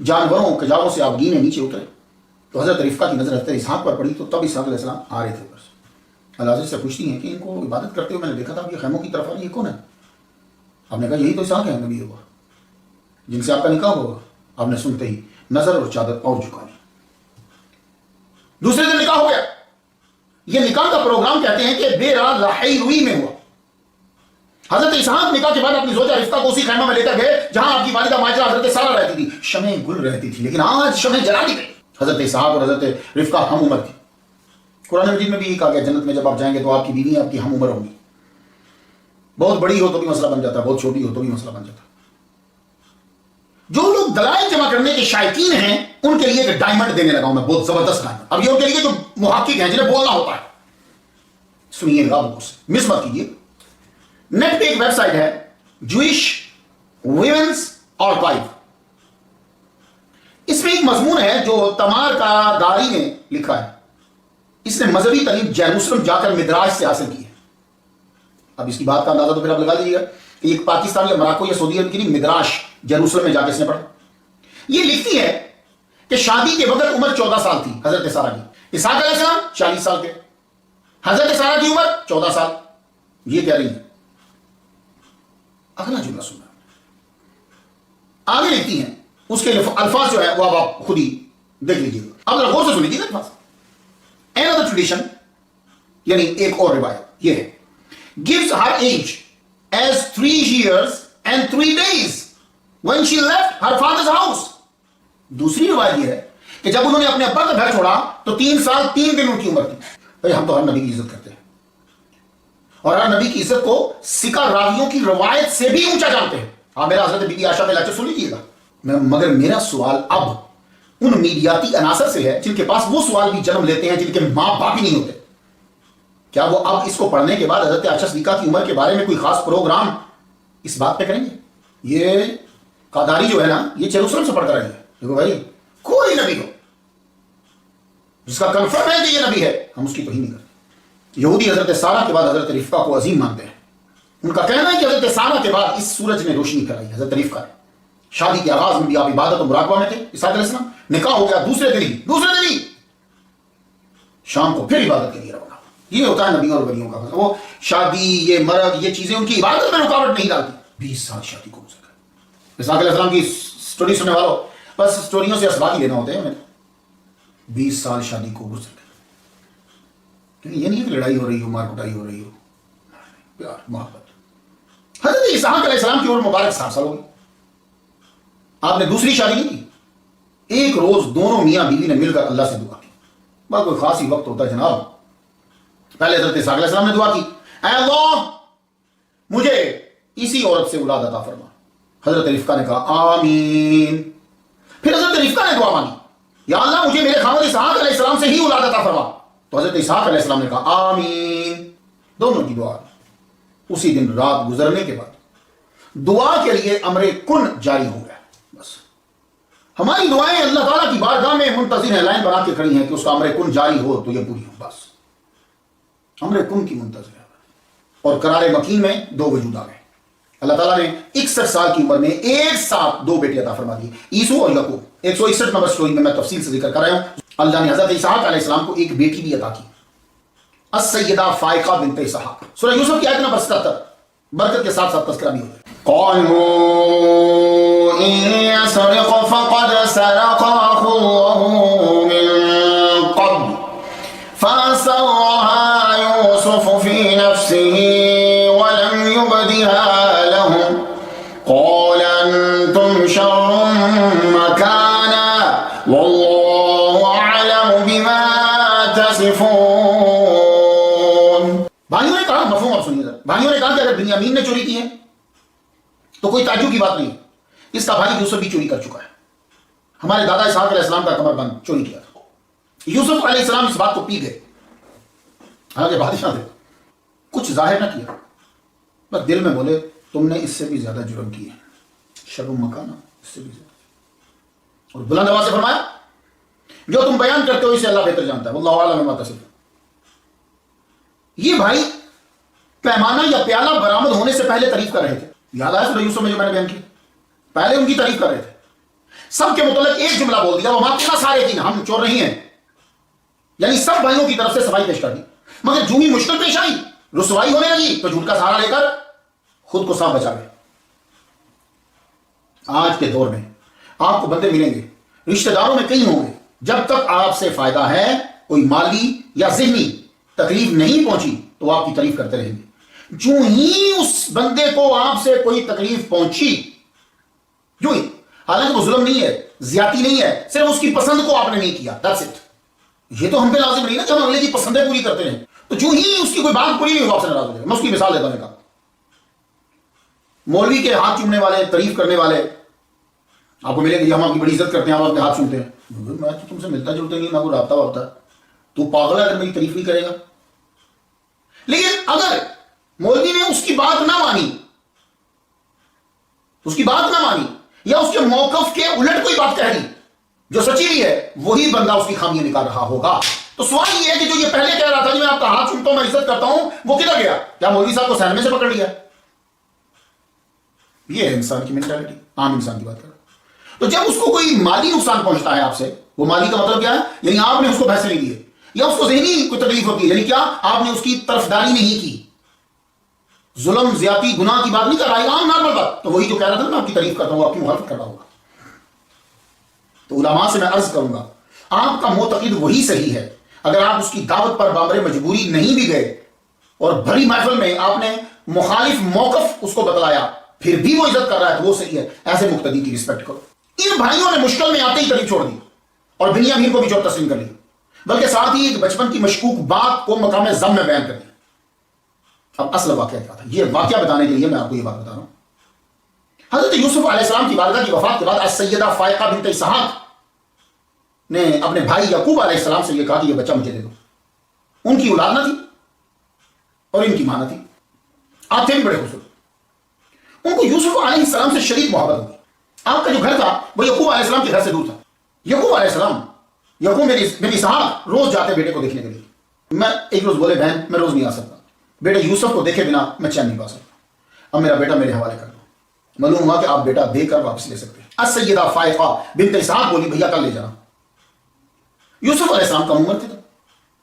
جانوروں کے جاگوں سے آپ گینے نیچے اترے تو حضرت رفقہ کی نظر حضرت اسحاق پر پڑی تو تب اسحاق علیہ السلام آ رہے تھے اوپر سے۔ الحاضر سے پوچھتی ہیں کہ ان کو عبادت کرتے ہوئے میں نے دیکھا تھا، یہ خیموں کی طرف آ رہی ہے، کون ہے؟ آپ نے کہا یہی تو اسحاق ہے نبی ہوگا جن سے آپ کا نکاح ہوگا۔ آپ نے سنتے ہی نظر اور چادر اور جھکا لی۔ دوسرے دن نکاح ہو گیا۔ یہ نکاح کا پروگرام کہتے ہیں کہ بے راہ لاحی روئی میں ہوا۔ حضرت اسحاق نکاح کے بعد اپنی زوجہ رفقہ کو اسی خیمہ میں لے کر گئے جہاں آپ کی والدہ ماجرہ حضرت سارہ رہتی تھی۔ شمع گل رہتی تھی لیکن آج شمع جلا دی گئی۔ حضرت اسحاق اور حضرت رفقہ ہم عمر تھی۔ قرآن مجید میں بھی یہ کہا گیا جنت میں جب آپ جائیں گے تو آپ کی بیویاں آپ کی ہم عمر ہوں گی۔ بہت بڑی ہو تو بھی مسئلہ بن جاتا ہے، بہت چھوٹی ہو تو بھی مسئلہ بن جاتا ہے۔ جو لوگ دلائل جمع کرنے کے شائقین ہیں ان کے لیے ایک ڈائمنڈ دینے لگا ہوں میں، بہت زبردست ڈائمنڈ۔ اب یہ ان کے لیے جو محقق ہیں جنہیں بولنا ہوتا ہے، سنیے گا، مس مت کیجیے۔ نیٹ پہ ایک ویب سائٹ ہے جوئش ویمنز آرکائیو۔ اس میں ایک مضمون ہے جو تمار کا داری نے لکھا ہے۔ اس نے مذہبی تعلیم جیروسلم جا کر مدراج سے حاصل کی ہے۔ اب اس کی بات کا اندازہ تو پھر آپ لگا لیجیے گا کہ ایک پاکستان یا مراکو یا سعودی عرب کی نہیں، مدراج جیروسلم میں جا کے اس نے پڑھا۔ یہ لکھتی ہے کہ شادی کے وقت عمر 14 سال تھی حضرت سارہ کی، اسحاق علیہ السلام 40 سال کے، حضرت سارہ کی عمر 14 سال۔ یہ کہہ رہی ہے، اگلا جملہ سننا، آگے لکھتی ہیں، اس کے الفاظ جو ہے وہ اب آپ خود ہی دیکھ لیجیے گا، اب ذرا غور سے سن لیجیے الفاظ۔ Another tradition یعنی ایک اور روایت یہ ہے gives her age as 3 years and 3 days when she left her father's house۔ دوسری روایت یہ ہے کہ جب انہوں نے اپنے ابا کا گھر چھوڑا تو 3 سال 3 دن ان کی عمر تھی۔ بھئی ہم تو ہر نبی کی عزت کرتے ہیں اور ہر نبی کی عزت کو سکہ راویوں کی روایت سے بھی اونچا جانتے ہیں۔ آپ میرا حضرت بی بی عائشہ کا لیکچر سن لیجیے گا، مگر میرا سوال اب ان میڈیاتی عناصر سے ہے جن کے پاس وہ سوال بھی جنم لیتے ہیں جن کے ماں باپ ہی نہیں ہوتے۔ کیا وہ اب اس کو پڑھنے کے بعد حضرت عائشہ صدیقہ کی عمر کے بارے میں کوئی خاص پروگرام اس بات پہ کریں گے؟ یہ قاداری جو ہے نا، یہ جیروسلم سے پڑھ کر آئی ہے۔ دیکھو بھائی، کوئی نبی ہو جس کا کنفرم ہے کہ یہ نبی ہے، ہم اس کی توہین نہیں کرتے۔ یہودی حضرت سارہ کے بعد حضرت رفقہ کو عظیم مانتے ہیں۔ ان کا کہنا ہے کہ حضرت سارہ کے بعد اس سورج نے روشنی پھیلائی حضرت رفقہ نے۔ شادی کے آغاز میں بھی آپ عبادت و مراقبہ میں تھے اسحاق علیہ السلام، نکاح ہو گیا دوسرے دن ہی شام کو پھر عبادت کے لیے روانہ۔ یہ ہوتا ہے نبیوں اور ولیوں کا، وہ شادی، یہ مرگ، یہ چیزیں ان کی عبادت میں رکاوٹ نہیں ڈالتی۔ 20 سال شادی کو گزر گئے۔ اسحاق علیہ السلام کی سٹوری سننے والوں، بس سٹوریوں سے اسباق ہی لینا ہوتے ہیں۔ 20 سال شادی کو گزر گئے۔ یہ نہیں کہ لڑائی ہو رہی ہو، مار کٹائی ہو رہی ہو، پیار محبت۔ حضرت اسحاق علیہ السلام کی عمر مبارک 60 سال ہو گئی۔ آپ نے دوسری شادی نہیں کی۔ ایک روز دونوں میاں بیوی نے مل کر اللہ سے دعا کی۔ بس کوئی خاص ہی وقت ہوتا ہے جناب۔ پہلے حضرت اسحاق علیہ السلام نے دعا کی، اے اللہ مجھے اسی عورت سے اولاد عطا فرما۔ حضرت رفقہ نے کہا آمین۔ پھر حضرت رفقہ نے دعا مانگی، یا اللہ مجھے میرے خاوند اسحاق علیہ السلام سے ہی اولاد عطا فرما۔ تو حضرت اسحاق علیہ السلام نے کہا آمین۔ دونوں کی دعا اسی دن رات گزرنے کے بعد دعا کے لیے امر کن جاری ہو گیا۔ بس ہماری دعائیں اللہ تعالیٰ کی بارگاہ میں منتظر ہیں، لائن بنا کے کھڑی ہیں کہ اس کا امر کن جاری ہو تو یہ پوری ہو۔ بس امر کن کی منتظر ہے۔ اور قرار مکین میں 2 وجود آ گئے۔ اللہ تعالیٰ نے 61 سال کی عمر میں ایک ساتھ 2 بیٹے عطا فرما دیے، عیسو اور یعقوب۔ 161 نمبر سٹوری میں تفصیل سے ذکر کر رہا ہوں۔ اللہ نے حضرت اسحاق علیہ السلام کو ایک بیٹی بھی عطا کی، السیدہ فائقہ بنت اسحاق۔ سورہ یوسف کی آیت نمبر 77 برکت کے ساتھ ساتھ تذکرہ بھی ہوتا ہے۔ قالوا إن يسرق فقد سرق أخ له من قبل فأسرها يوسف في نفسه ولم يبدها لهم قال أنتم شر مكانا والله أعلم بما تصفون۔ بھائیوں نے کہا، مفہوم اب سنیے ذرا، بھائیوں نے کہا کہ اگر بنیامین نے چوری کی ہے تو کوئی تعجب کی بات نہیں، اس کا بھائی یوسف بھی چوری کر چکا ہے۔ ہمارے دادا اسحاق علیہ السلام کا کمر بند چوری کیا تھا۔ یوسف علیہ السلام اس بات کو پی گئے، حالانکہ بادشاہ تھے، کچھ ظاہر نہ کیا، بس دل میں بولے تم نے اس سے بھی زیادہ جرم کیے، شرم مکانہ، اس سے بھی زیادہ۔ اور بلند آواز سے فرمایا جو تم بیان کرتے ہو اسے اللہ بہتر جانتا ہے، واللہ اعلم بما تصفون۔ یہ بھائی پیمانہ یا پیالہ برآمد ہونے سے پہلے تعریف کر رہے تھے، یاد آیا سورہ یوسف میں جو میں نے بیان کی، پہلے ان کی تعریف کر رہے تھے سب کے متعلق ایک جملہ بول دیا، وما کنا سارقین، ہم چور نہیں ہیں، یعنی سب بھائیوں کی طرف سے صفائی پیش کر دی. مگر جو ہی مشکل پیش آئی، رسوائی ہونے لگی، تو جھوٹ کا سہارا لے کر خود کو صاف بچا گئے. آج کے دور میں آپ کو بندے ملیں گے، رشتہ داروں میں کئی ہوں گے، جب تک آپ سے فائدہ ہے، کوئی مالی یا ذہنی تکلیف نہیں پہنچی تو وہ آپ کی تعریف کرتے رہیں گے. جو ہی اس بندے کو آپ سے کوئی تکلیف پہنچی، جو ہی، حالانکہ وہ ظلم نہیں ہے، زیادتی نہیں ہے، صرف اس کی پسند کو آپ نے نہیں کیا، that's it. یہ تو ہم پہ لازم نہیں نا کہ ہم اگلے کی پسندیں پوری کرتے رہیں. تو جو ہی اس کی کوئی بات پوری نہیں ہو آپ سے ناراض ہو جائے. میں اس کی مثال دیتا ہوں. مولوی کے ہاتھ چومنے والے، تعریف کرنے والے آپ کو ملیں گے، ہم آپ کی بڑی عزت کرتے ہیں، آپ کے ہاتھ چومتے ہیں. میں تو تم سے ملتا جلتا نہیں، نہ کوئی رابطہ وابطہ، تو پاگل ہے اگر میری تعریف نہیں کرے گا. لیکن اگر مولوی نے اس کی بات نہ مانی، یا اس کے موقف کے الٹ کوئی بات کہہ دی جو سچی بھی ہے، وہی بندہ اس کی خامیاں نکال رہا ہوگا. تو سوال یہ ہے کہ جو یہ پہلے کہہ رہا تھا کہ میں آپ کا ہاتھ چومتا ہوں، میں عزت کرتا ہوں، وہ کدھر گیا؟ کیا مولوی صاحب کو سینمے سے پکڑ لیا؟ یہ ہے انسان کی مینٹالٹی، عام انسان کی بات کر رہا. تو جب اس کو کوئی مالی نقصان پہنچتا ہے آپ سے، وہ مالی کا مطلب کیا ہے؟ یعنی آپ نے اس کو پیسے نہیں دیے، یا اس کو ذہنی کوئی تکلیف ہوتی ہے، یعنی کیا آپ نے اس کی طرفداری نہیں کی، ظلم زیادتی گناہ کی بات نہیں کر رہا ہے، عام نارمل بات، تو وہی جو کہہ رہا تھا میں آپ کی تعریف کرتا ہوں، آپ کی مخالفت کر رہا ہوگا. تو علماء سے میں عرض کروں گا، آپ کا معتقد وہی صحیح ہے. اگر آپ اس کی دعوت پر بامر مجبوری نہیں بھی گئے اور بھری محفل میں آپ نے مخالف موقف اس کو بتلایا، پھر بھی وہ عزت کر رہا ہے تو وہ صحیح ہے. ایسے مقتدی کی رسپیکٹ کرو. ان بھائیوں نے مشکل میں آتے ہی تعریف چھوڑ دی اور بنیامین کو بھی چور تسلیم کر لی، بلکہ ساتھ ہی ایک بچپن کی مشکوک بات کو مقام ذم میں بیان کر دی. اب اصل واقعہ کیا تھا؟ یہ واقعہ بتانے کے لیے میں آپ کو یہ بات بتا رہا ہوں. حضرت یوسف علیہ السلام کی والدہ کی وفات کے بعد السیدہ فائقہ بنت اسحاق نے اپنے بھائی یعقوب علیہ السلام سے یہ کہا کہ یہ بچہ مجھے دے دو. ان کی اولاد نہ تھی اور ان کی ماں نہ تھی، آپ تھے بھی بڑے خوبصورت. ان کو یوسف علیہ السلام سے شدید محبت ہوگی. آپ کا جو گھر تھا وہ یعقوب علیہ السلام کے گھر سے دور تھا. یعقوب میری اسحاق روز جاتے بیٹے کو دیکھنے کے لیے. میں ایک روز بولے بہن میں روز نہیں آ سکتا، بیٹے یوسف کو دیکھے بنا میں چین نہیں پا سکتا، اب میرا بیٹا میرے حوالے کر دو. معلوم ہوا کہ آپ بیٹا دے کر واپس لے سکتے ہیں. السیدہ فائقہ بنت اسحاق بولی بھیا کل لے جانا. یوسف علیہ السلام کم عمر تھے،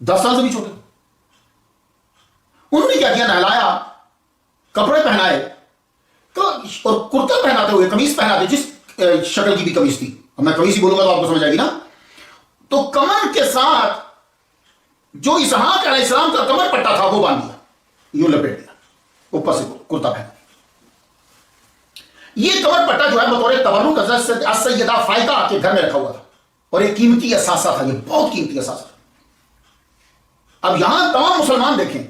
10 سال سے بھی چھوٹے. انہوں نے کیا کیا؟ نہلایا، کپڑے پہنائے اور کرتا پہناتے ہوئے قمیص پہناتے، جس شکل کی بھی قمیص تھی، اب میں قمیص ہی بولوں گا تو آپ کو سمجھ آئے گی نا. تو کمر کے ساتھ جو اسحاق علیہ السلام کا کمر پٹا تھا وہ باندھ دیا، یوں لپیٹ دیا، اوپر سے کرتا پہنا. یہ کمر پٹا جو ہے بطور تبرک حضرت السیدہ فائقہ کے گھر میں رکھا ہوا تھا اور ایک قیمتی اثاثہ تھا، یہ بہت قیمتی اثاثہ تھا. اب یہاں تمام مسلمان دیکھیں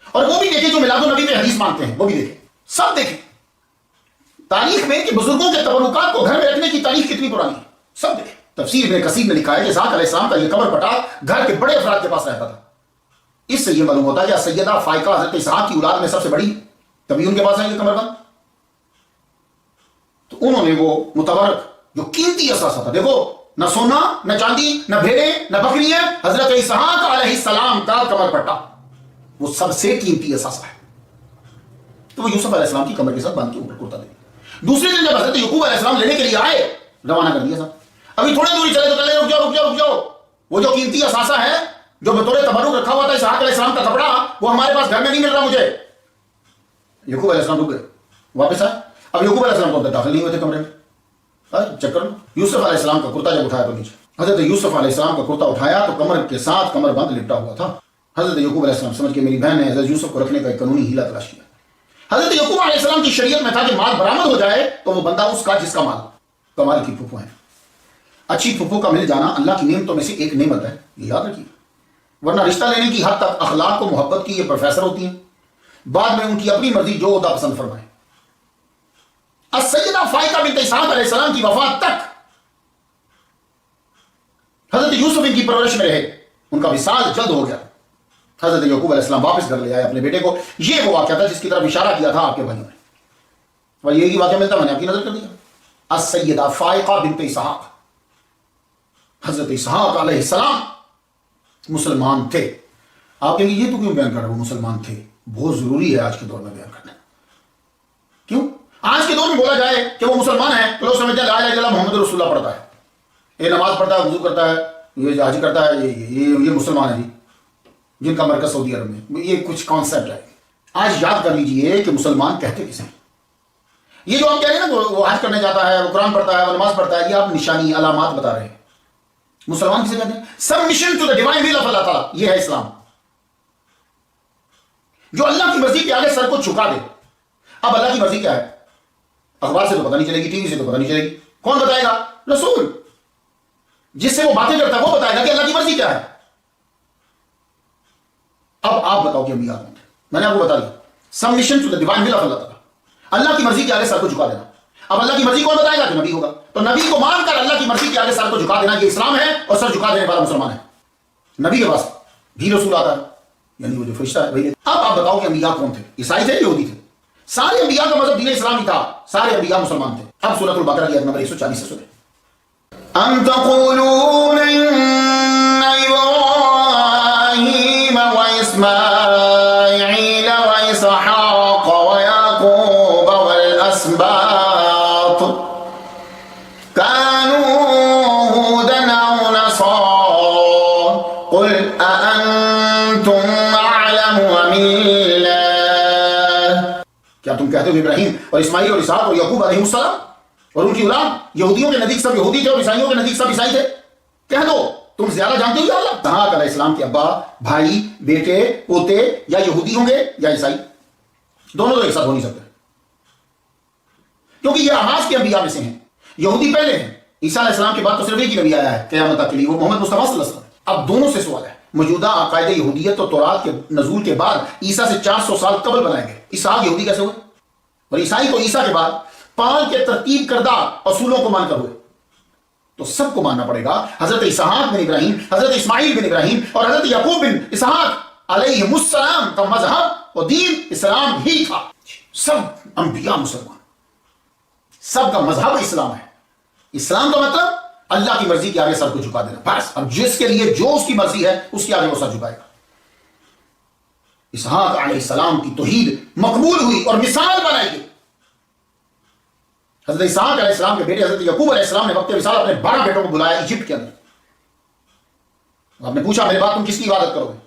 اور وہ بھی دیکھیں جو میلاد النبی میں حدیث مانتے ہیں، وہ بھی دیکھیں، سب دیکھیں تاریخ میں کہ بزرگوں کے تبرکات کو گھر میں رکھنے کی تاریخ کتنی پرانی ہے. سب دیکھیں. تفسیر ابن کثیر نے لکھا ہے کہ اسحاق علیہ السلام کا یہ کمر پٹا گھر کے بڑے افراد کے پاس رہتا تھا. اس سے یہ معلوم ہوتا ہے کہ سیدہ فائقہ حضرت اسحاق کی اولاد میں سب سے بڑی، تبھی ان کے پاس ہے یہ کمر بند. تو انہوں نے وہ متبرک جو قیمتی اثاثہ تھا، دیکھو نہ سونا نہ چاندی نہ بھیڑیں نہ بکریاں، حضرت اسحاق علیہ السلام کا کمر پٹا وہ سب سے قیمتی اثاثہ ہے. تو وہ یوسف علیہ السلام کی کمر کے ساتھ باندھ کے اوپر کرتا دے. دوسرے دن جب حضرت یعقوب علیہ السلام لینے کے لیے آئے، روانہ کر دیا. ابھی تھوڑے دوری چلے تو کہنے رک جاؤ، وہ جو قیمتی اثاثہ ہے جو بطور تبرک رکھا ہوا تھا اسحاق علیہ السلام کا کپڑا، وہ ہمارے پاس گھر میں نہیں مل رہا مجھے. یعقوب علیہ السلام رک گئے، واپس آئے. اب یعقوب علیہ السلام کو اندر داخل نہیں ہوئے تھے کمرے میں. چیک کر لو. یوسف علیہ السلام کا کرتا جب اٹھایا تو نیچے حضرت یوسف علیہ السلام کا کرتا اٹھایا تو کمر کے ساتھ کمر بند لپٹا ہوا تھا. حضرت یعقوب علیہ السلام سمجھ کے میری بہن نے حضرت یوسف کو رکھنے کا ایک قانونی ہیلا تلاش کیا. حضرت یعقوب علیہ السلام کی شریعت میں تھا کہ مال برآمد ہو جائے تو وہ بندہ اس کا جس کا مال کمال کی پھوپھو ہے. اچھی پھوپھو کا مل جانا اللہ کی نعمتوں میں سے ایک نعمت ہے، یہ یاد رکھیے. ورنہ رشتہ لینے کی حد تک اخلاق کو محبت کی یہ پروفیسر ہوتی ہیں، بعد میں ان کی اپنی مرضی جو عہدہ پسند فرمائے. السیدہ فائقہ بنت اسحاق علیہ السلام کی وفات تک حضرت یوسف ان کی پرورش میں رہے. ان کا وصال جلد ہو گیا. حضرت یعقوب علیہ السلام واپس گھر لے آئے اپنے بیٹے کو. یہ وہ واقعہ تھا جس کی طرف اشارہ کیا تھا آپ کے بھائیوں نے، اور یہی واقعہ ملتا میں نے آپ کی نظر کر دیا. السیدہ فائقہ بنت اسحاق، حضرت اسحاق علیہ السلام مسلمان تھے. آپ کہیں گے یہ تو کیوں بیان کر رہے؟ وہ مسلمان تھے، بہت ضروری ہے آج کے دور میں بیان کرنا. کیوں؟ آج کے دور میں بولا جائے کہ وہ مسلمان ہیں تو لوگ سمجھتے ہیں لا الہ الا اللہ محمد رسول اللہ پڑھتا ہے، یہ نماز پڑھتا ہے، وضو کرتا ہے، یہ حج کرتا ہے، یہ مسلمان ہے جی، جن کا مرکز سعودی عرب میں، یہ کچھ کانسیپٹ ہے۔ آج یاد کر لیجئے کہ مسلمان کہتے کسے ہیں۔ یہ جو ہم کہہ رہے ہیں نا وہ حج کرنے جاتا ہے، وہ قرآن پڑھتا ہے، وہ نماز پڑھتا ہے، یہ آپ نشانی علامات بتا رہے ہیں۔ مسلمان کسے کہتے ہیں؟ Submission to the divine will of Allah تعالیٰ، یہ ہے اسلام، جو اللہ کی مرضی کے آگے سر کو جھکا دے۔ اب اللہ کی مرضی کیا ہے؟ اخبار سے تو پتہ نہیں چلے گی، ٹی وی سے تو پتہ نہیں چلے گی، کون بتائے گا؟ رسول، جس سے وہ باتیں کرتا ہے وہ بتائے گا کہ اللہ کی مرضی کیا ہے۔ اب آپ بتاؤ کہ انبیاء کون تھے؟ میں نے آپ کو بتا دیا، submission to the divine will of Allah تعالیٰ، اللہ کی مرضی کے آگے سر کو جھکا دینا۔ اب اللہ کی مرضی کون بتائے گا؟ کہ نبی ہوگا، تو نبی کو مان کر اللہ کی مرضی کے آگے سر کو جھکا دینا، یہ اسلام ہے، اور سر جھکا دینے والا مسلمان ہے۔ نبی کے پاس بھی رسول آتا ہے، یعنی وہ جو فرشتہ ہے وہی۔ اب آپ بتاؤ کہ انبیاء کون تھے؟ عیسائی تھے، یہودی تھے؟ سارے انبیاء کا مذہب دین اسلامی تھا، سارے انبیاء مسلمان تھے۔ اب سورۃ البقرہ کی آیت نمبر 140 سے سنیں۔ ام تقولون ان ابراہیم واسماعیل واسحاق ویعقوب والاسباط كانوا هودا او نصارى قل اانتم اعلم ام اللہ۔ کیا تم کہتے ہو ابراہیم اور اسماعیل اور اسحاق اور یعقوب علیہ السلام اور ان کی اولاد یہودیوں کے نزدیک سب یہودی تھے اور عیسائیوں کے نزدیک سب عیسائی تھے؟ کہہ دو تم زیادہ جانتے ہو یا اللہ؟ اسحاق علیہ السلام کے ابا، بھائی، بیٹے، پوتے یا یہودی ہوں گے یا عیسائی، دونوں تو ایک ساتھ ہو نہیں سکتے، کیونکہ یہ آغاز کے انبیاء میں سے ہیں۔ یہودی پہلے ہیں، عیسیٰ علیہ السلام کے بعد تو صرف ایک ہی نبی آیا ہے قیامت تک کے لیے، وہ محمد مصطفیٰ صلی اللہ علیہ وسلم۔ اب دونوں سے سوال ہے، موجودہ عقائد یہودیت اور تورات کے نزول کے بعد عیسیٰ سے 400 سال قبل بنائے گئے، اسحاق یہودی کیسے ہوئے؟ اور عیسائی تو عیسیٰ کے بعد پال کے ترتیب کردہ اصولوں کو مان کر ہوئے، تو سب کو ماننا پڑے گا۔ حضرت اسحاق بن ابراہیم، حضرت اسماعیل بن ابراہیم اور حضرت یعقوب بن اسحاق علیہ السلام کا مذہب اور دین اسلام ہی تھا۔ سب انبیاء مسلمان، سب کا مذہب اسلام ہے۔ اسلام کا مطلب اللہ کی مرضی کے آگے سر کو جھکا دینا، بس۔ اب جس کے لیے جو اس کی مرضی ہے اس کے آگے وہ سر جھکائے گا۔ اسحاق علیہ السلام کی توحید مقبول ہوئی اور مثال بنائی گئی۔ حضرت اسحاق علیہ السلام کے بیٹے حضرت یعقوب علیہ السلام نے وقت وصال اپنے 12 بیٹوں کو بلایا ایجپٹ کے اندر۔ آپ نے پوچھا میرے بعد تم کس کی عبادت کرو گے؟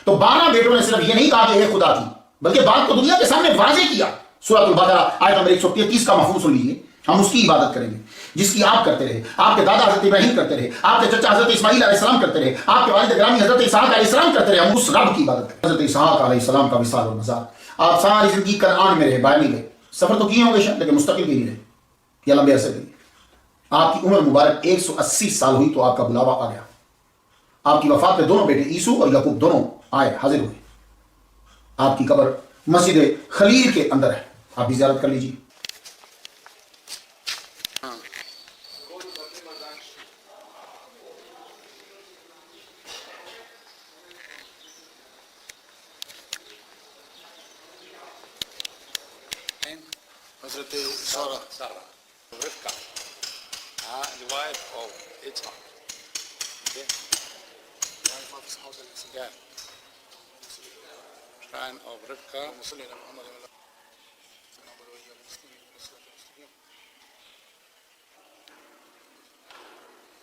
تو 12 بیٹوں نے صرف یہ نہیں کہا کہ ایک خدا تھی، بلکہ بات کو دنیا کے سامنے واضح کیا۔ سورۃ البقرہ آیت نمبر 133 کا مفہوم سن لیجیے۔ ہم اس کی عبادت کریں گے جس کی آپ کرتے رہے، آپ کے دادا حضرت ابراہیم کرتے رہے، آپ کے چچا حضرت اسماعیل علیہ السلام کرتے رہے، آپ کے والد گرامی حضرت اسحاق علیہ السلام کرتے رہے۔ ہم اس رب کی عبادت کریں۔ حضرت اسحاق علیہ السلام کا مثال اور مزاج، آپ ساری زندگی کنعان میں رہے، باہر نہیں گئے، سفر تو کیے ہوں گے شاید لیکن مستقل کی نہیں رہے یا لمبے عرصے کے لیے۔ آپ کی عمر مبارک 180 سال ہوئی تو آپ کا بلاوا آ گیا۔ آپ کی وفات پہ دونوں بیٹے عیسو اور یعقوب دونوں آئے، حاضر ہوئے۔ آپ کی قبر مسجد خلیل کے اندر ہے، آپ بھی زیارت کر لیجیے۔ حضرت Sara Rivka, the wife of Yitzhak. Okay? Wife of Ishaq. Yeah. Shrine of Rivka.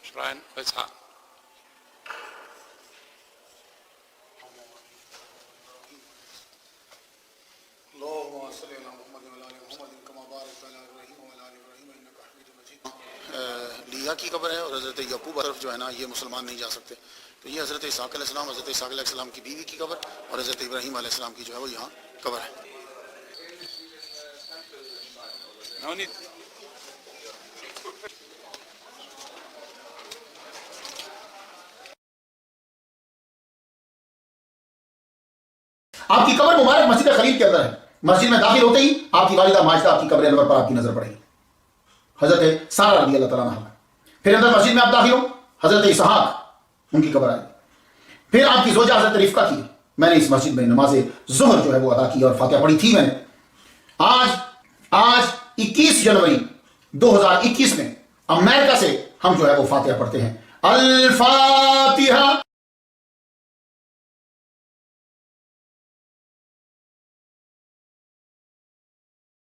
Shrine of Yitzhak. اللهم صل على محمد وعلى ال محمد كما باركت على ابراهيم وعلى ال ابراهيم انك حميد مجيد۔ لیا کی قبر ہے اور حضرت یعقوب طرف جو ہے نا یہ مسلمان نہیں جا سکتے، تو یہ حضرت اسحاق علیہ السلام، حضرت اسحاق علیہ السلام کی بیوی کی قبر اور حضرت ابراہیم علیہ السلام کی جو ہے وہ یہاں قبر ہے۔ آپ کی قبر مبارک مسجد خلیل کے اندر ہے۔ مسجد میں داخل ہوتے ہی آپ کی والدہ ماجدہ آپ کی قبر انور پر آپ کی نظر پڑے گی، حضرت سارہ رضی اللہ تعالیٰ عنہ۔ پھر اندر مسجد میں آپ داخل ہو، حضرت اسحاق ان کی قبر آئی۔ پھر آپ کی زوجہ حضرت رفقہ کی۔ میں نے اس مسجد میں نماز ظہر جو ہے وہ ادا کی اور فاتحہ پڑھی تھی میں نے۔ آج 21 جنوری 2021 میں امریکہ سے ہم جو ہے وہ فاتحہ پڑھتے ہیں۔ الفاتحہ۔